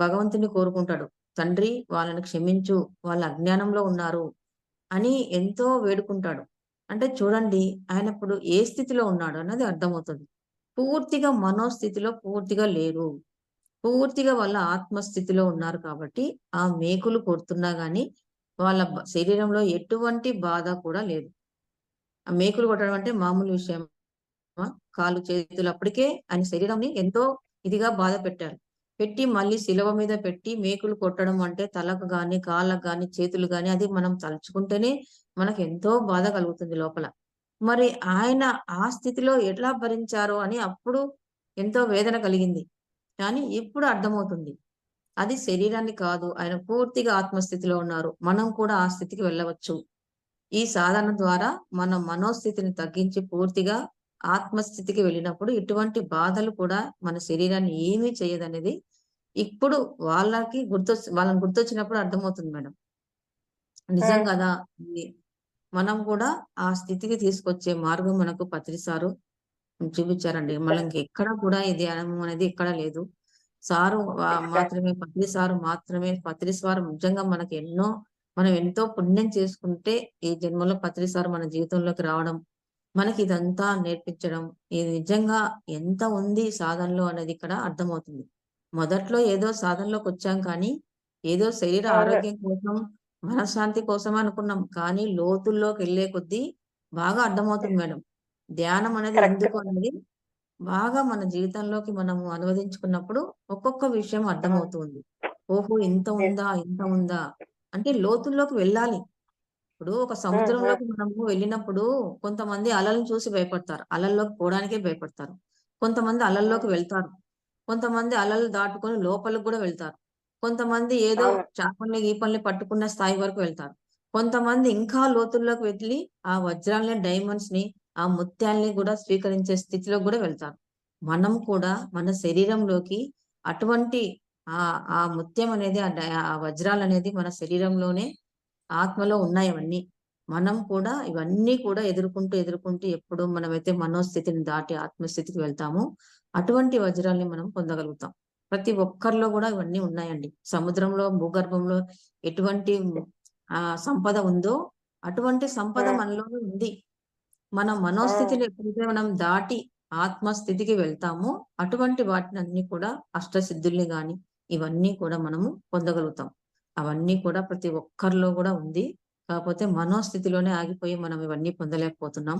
భగవంతుని కోరుకుంటాడు. తండ్రి వాళ్ళని క్షమించు, వాళ్ళ అజ్ఞానంలో ఉన్నారు అని ఎంతో వేడుకుంటాడు. అంటే చూడండి ఆయన ఇప్పుడు ఏ స్థితిలో ఉన్నాడు అన్నది అర్థమవుతుంది. పూర్తిగా మనోస్థితిలో పూర్తిగా లేరు. పూర్తిగా వాళ్ళ ఆత్మస్థితిలో ఉన్నారు కాబట్టి ఆ మేకులు కొడుతున్నా గాని వాళ్ళ శరీరంలో ఎటువంటి బాధ కూడా లేదు. ఆ మేకులు కొట్టడం అంటే మామూలు విషయమా? కాళ్ళు, చేతులు అప్పటికే ఆయన శరీరంని ఎంతో ఇదిగా బాధ పెట్టారు. పెట్టి మళ్ళీ శిలువ మీద పెట్టి మేకులు కొట్టడం అంటే తలకు గాని, కాళ్ళకు గాని, చేతులు గాని అది మనం తలుచుకుంటేనే మనకెంతో బాధ కలుగుతుంది లోపల. మరి ఆయన ఆ స్థితిలో ఎట్లా భరించారో అని అప్పుడు ఎంతో వేదన కలిగింది. కానీ ఇప్పుడు అర్థమవుతుంది. అది శరీరాన్ని కాదు. ఆయన పూర్తిగా ఆత్మస్థితిలో ఉన్నారు. మనం కూడా ఆ స్థితికి వెళ్ళవచ్చు. ఈ సాధన ద్వారా మన మనోస్థితిని తగ్గించి పూర్తిగా ఆత్మస్థితికి వెళ్ళినప్పుడు ఇటువంటి బాధలు కూడా మన శరీరాన్ని ఏమీ చేయదనేది ఇప్పుడు వాళ్ళని గుర్తొచ్చినప్పుడు అర్థమవుతుంది మేడం. నిజం కదా! ఇది మనం కూడా ఆ స్థితికి తీసుకొచ్చే మార్గం మనకు పత్రి సారు చూపించారండి. మళ్ళీ ఇంకెక్కడ కూడా ఈ ధ్యానం అనేది ఎక్కడ లేదు. సారు మాత్రమే పత్రి సారు నిజంగా మనం ఎంతో పుణ్యం చేసుకుంటే ఈ జన్మలో పత్రి సారు మన జీవితంలోకి రావడం, మనకి ఇదంతా నేర్పించడం, ఇది నిజంగా ఎంత ఉంది సాధనలో అనేది ఇక్కడ అర్థమవుతుంది. మొదట్లో ఏదో సాధనలోకి వచ్చాం కానీ, ఏదో శరీర అవును. ఆరోగ్యం కోసం, మనశ్శాంతి కోసం అనుకున్నాం. కానీ లోతుల్లోకి వెళ్ళే కొద్దీ బాగా అర్థమవుతుంది మేడం. ధ్యానం అనేది కరెక్ట్. ఎందుకు అనేది బాగా మన జీవితంలోకి మనము అనువదించుకున్నప్పుడు ఒక్కొక్క విషయం అర్థమవుతూ ఉంది. ఓహో! ఇంత ఉందా? ఇంత ఉందా? అంటే లోతుల్లోకి వెళ్ళాలి. ఇప్పుడు ఒక సముద్రంలోకి మనము వెళ్ళినప్పుడు కొంతమంది అలలను చూసి భయపడతారు. అలల్లోకి పోవడానికే భయపడతారు. కొంతమంది అలల్లోకి వెళ్తారు. కొంతమంది అలలు దాటుకొని లోపలికి గూడా వెళ్తారు. కొంతమంది ఏదో అవును. చేపల్ని, గీపల్ని పట్టుకున్న స్థాయి వరకు వెళ్తారు. కొంతమంది ఇంకా లోతుల్లోకి వెళ్లి ఆ వజ్రాల్ని, డైమండ్స్‌ని, ఆ ముత్యాల్ని గూడా స్వీకరించే స్థితిలో గూడా వెళ్తారు. మనం కూడా మన శరీరంలోకి అటువంటి ఆ ముత్యం అనేది ఆ వజ్రాలనేది మన శరీరంలోనే ఆత్మలో ఉన్నాయి అవన్నీ. మనం కూడా ఇవన్నీ కూడా ఎదుర్కొంటూ ఎప్పుడు మనమైతే మనోస్థితిని దాటి ఆత్మస్థితికి వెళ్తామో, అటువంటి వజ్రాల్ని మనం పొందగలుగుతాం. ప్రతి ఒక్కరిలో గూడా ఇవన్నీ ఉన్నాయండి. సముద్రంలో, భూగర్భంలో ఎటువంటి సంపద ఉందో, అటువంటి సంపద మనలోనే ఉంది. మన మనోస్థితిని ఎప్పుడైతే మనం దాటి ఆత్మస్థితికి వెళ్తామో, అటువంటి వాటినన్నీ కూడా అష్టసిద్ధుల్ని గాని, ఇవన్నీ కూడా మనము పొందగలుగుతాం. అవన్నీ కూడా ప్రతి ఒక్కరిలో గూడా ఉంది. కాపోతే మనోస్థితిలోనే ఆగిపోయి మనం ఇవన్నీ పొందలేకపోతున్నాం.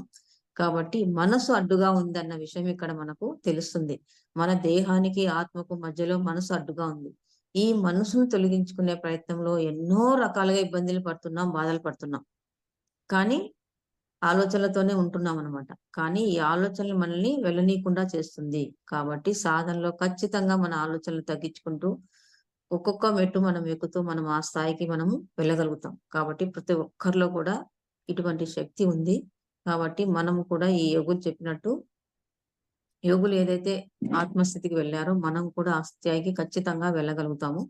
కాబట్టి మనసు అడ్డుగా ఉందన్న విషయం ఇక్కడ మనకు తెలుస్తుంది. మన దేహానికి, ఆత్మకు మధ్యలో మనసు అడ్డుగా ఉంది. ఈ మనసును తొలగించుకునే ప్రయత్నంలో ఎన్నో రకాలుగా ఇబ్బందులు పడుతున్నాం, బాధలు పడుతున్నాం. కానీ ఆలోచనలతోనే ఉంటున్నామనమాట. కానీ ఈ ఆలోచనలు మనల్ని వెళ్ళనీయకుండా చేస్తుంది. కాబట్టి సాధనలో ఖచ్చితంగా మన ఆలోచనలు తగ్గించుకుంటూ, ఒక్కొక్క మెట్టు మనం ఎక్కుతూ మనం ఆ స్థాయికి మనము వెళ్ళగలుగుతాం. కాబట్టి ప్రతి ఒక్కరిలో కూడా ఇటువంటి శక్తి ఉంది. కాబట్టి మనము కూడా ఈ యోగులు చెప్పినట్టు యోగులు ఏదైతే ఆత్మస్థితికి వెళ్లారో మనం కూడా ఆ స్థాయికి ఖచ్చితంగా వెళ్ళగలుగుతాము.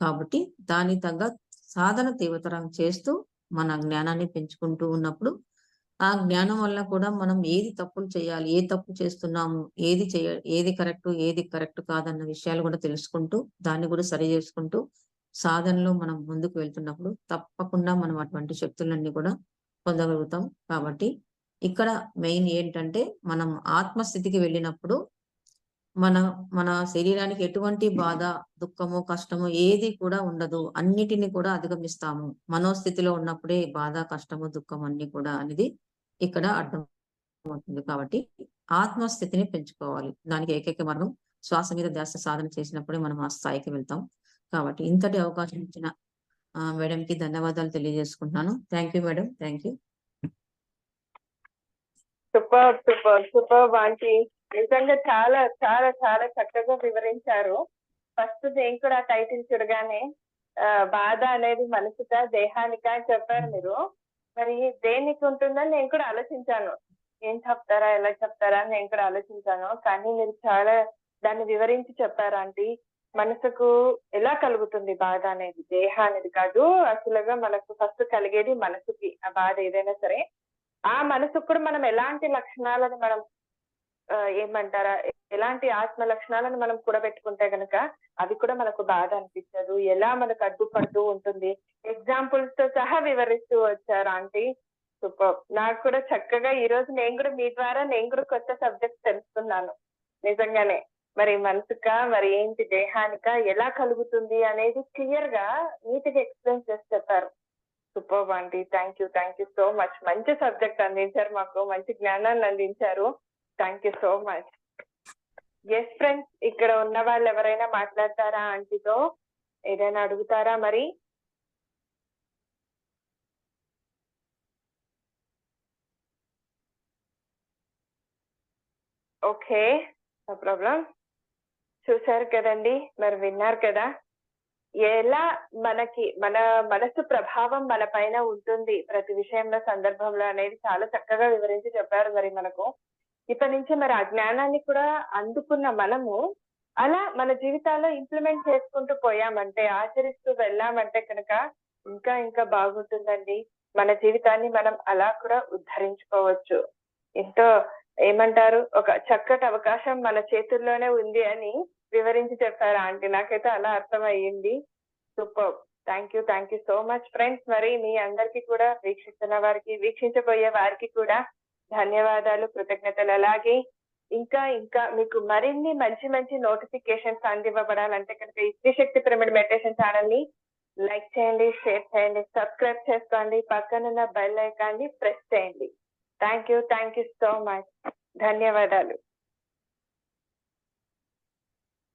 కాబట్టి దానికి తగ్గ సాధన తీవ్రతరం చేస్తూ మన జ్ఞానాన్ని పెంచుకుంటూ ఉన్నప్పుడు ఆ జ్ఞానం వల్ల కూడా మనం ఏది తప్పులు చేయాలి, ఏ తప్పు చేస్తున్నాము, ఏది కరెక్ట్ కాదన్న విషయాలు కూడా తెలుసుకుంటూ, దాన్ని కూడా సరి చేసుకుంటూ, సాధనలో మనం ముందుకు వెళ్తున్నప్పుడు తప్పకుండా మనం అటువంటి శక్తులన్నీ కూడా పొందగలుగుతాం. కాబట్టి ఇక్కడ మెయిన్ ఏంటంటే, మనం ఆత్మస్థితికి వెళ్ళినప్పుడు మన మన శరీరానికి ఎటువంటి బాధ, దుఃఖము, కష్టము ఏది కూడా ఉండదు. అన్నిటిని కూడా అధిగమిస్తాము. మనోస్థితిలో ఉన్నప్పుడే బాధ, కష్టము, దుఃఖం అన్నీ కూడా అనేది ఇక్కడ అర్థమవుతుంది. కాబట్టి ఆత్మస్థితిని పెంచుకోవాలి. దానికి ఏకైక మార్గం శ్వాస మీద ధ్యాస సాధన చేసినప్పుడే మనం ఆ స్థాయికి వెళ్తాం. కాబట్టి ఇంతటి అవకాశం ఇచ్చిన మేడంకి ధన్యవాదాలు తెలియజేసుకుంటున్నాను. Thank you madam. Thank you. Super aunty. నిజంగా చాలా చాలా చాలా చక్కగా వివరించారు. ఫస్ట్ నేను కూడా టైటిల్ చూడగానే బాధ అనేది మనసుకా దేహానికా అని చెప్పారు మీరు. మరి దేనికి ఉంటుందని నేను కూడా ఆలోచించాను. ఏం చెప్తారా ఎలా చెప్తారా అని నేను కూడా ఆలోచించాను. కానీ మీరు చాలా దాన్ని వివరించి చెప్పారు ఆంటీ. మనసుకు ఎలా కలుగుతుంది బాధ అనేది, దేహానికి కాదు. అసలుగా మనకు ఫస్ట్ కలిగేది మనసుకి ఆ బాధ ఏదైనా సరే. ఆ మనసుకు కూడా మనం ఎలాంటి లక్షణాలను మనం ఏమంటారా, ఎలాంటి ఆత్మ లక్షణాలను మనం కూడబెట్టుకుంటే గనక అవి కూడా మనకు బాధ అనిపించదు. ఎలా మనకు అడ్డుపడుతూ ఉంటుంది. ఎగ్జాంపుల్స్ తో సహా వివరిస్తూ వచ్చారు ఆంటీ. సూపర్. నాకు కూడా చక్కగా ఈ రోజు నేను కూడా మీ ద్వారా నేను కూడా కొత్త సబ్జెక్ట్ తెలుసుకున్నాను. నిజంగానే. మరి మనసుకా, మరి ఏంటి దేహానికా, ఎలా కలుగుతుంది అనేది క్లియర్ గా నీట్ గా ఎక్స్ప్లెయిన్ చేసి చెప్పారు. Super aunty. Thank you so much. మంచి సబ్జెక్ట్ అందించారు మాకు, మంచి జ్ఞానాన్ని అందించారు. Thank you so much. Yes friends, ఇక్కడ ఉన్న వాళ్ళు ఎవరైనా మాట్లాడతారా ఆంటీతో? ఏదైనా అడుగుతారా మరి? Okay, no problem. చూశారు కదండి, మరి విన్నారు కదా ఎలా మనకి మన మనసు ప్రభావం మన పైన ఉంటుంది ప్రతి విషయంలో, సందర్భంలో అనేది చాలా చక్కగా వివరించి చెప్పారు మరి మనకు. ఇప్పటి నుంచి మరి ఆ జ్ఞానాన్ని కూడా అందుకున్న మనము అలా మన జీవితాల్లో ఇంప్లిమెంట్ చేసుకుంటూ పోయామంటే, ఆచరిస్తూ వెళ్ళామంటే కనుక ఇంకా ఇంకా బాగుంటుందండి. మన జీవితాన్ని మనం అలా కూడా ఉద్ధరించుకోవచ్చు. ఎంతో ఏమంటారు, ఒక చక్కటి అవకాశం మన చేతుల్లోనే ఉంది అని వివరించి చెప్పారు ఆంటీ. నాకైతే అలా అర్థమయ్యింది. Super. Thank you so much friends. మరి మీ అందరికీ కూడా, వీక్షిస్తున్న వారికి, వీక్షించబోయే వారికి కూడా ధన్యవాదాలు, కృతజ్ఞతలు. అలాగే ఇంకా ఇంకా మీకు మరిన్ని మంచి మంచి నోటిఫికేషన్స్ అందివ్వబడాలంటే కనుక ఈ స్త్రీ శక్తి పిరమిడ్ మెడిటేషన్ ఛానల్ ని లైక్ చేయండి, షేర్ చేయండి, సబ్స్క్రైబ్ చేసుకోండి, పక్కనున్న బెల్ ఐకాన్ ని ప్రెస్ చేయండి. Thank you so much. ధన్యవాదాలు.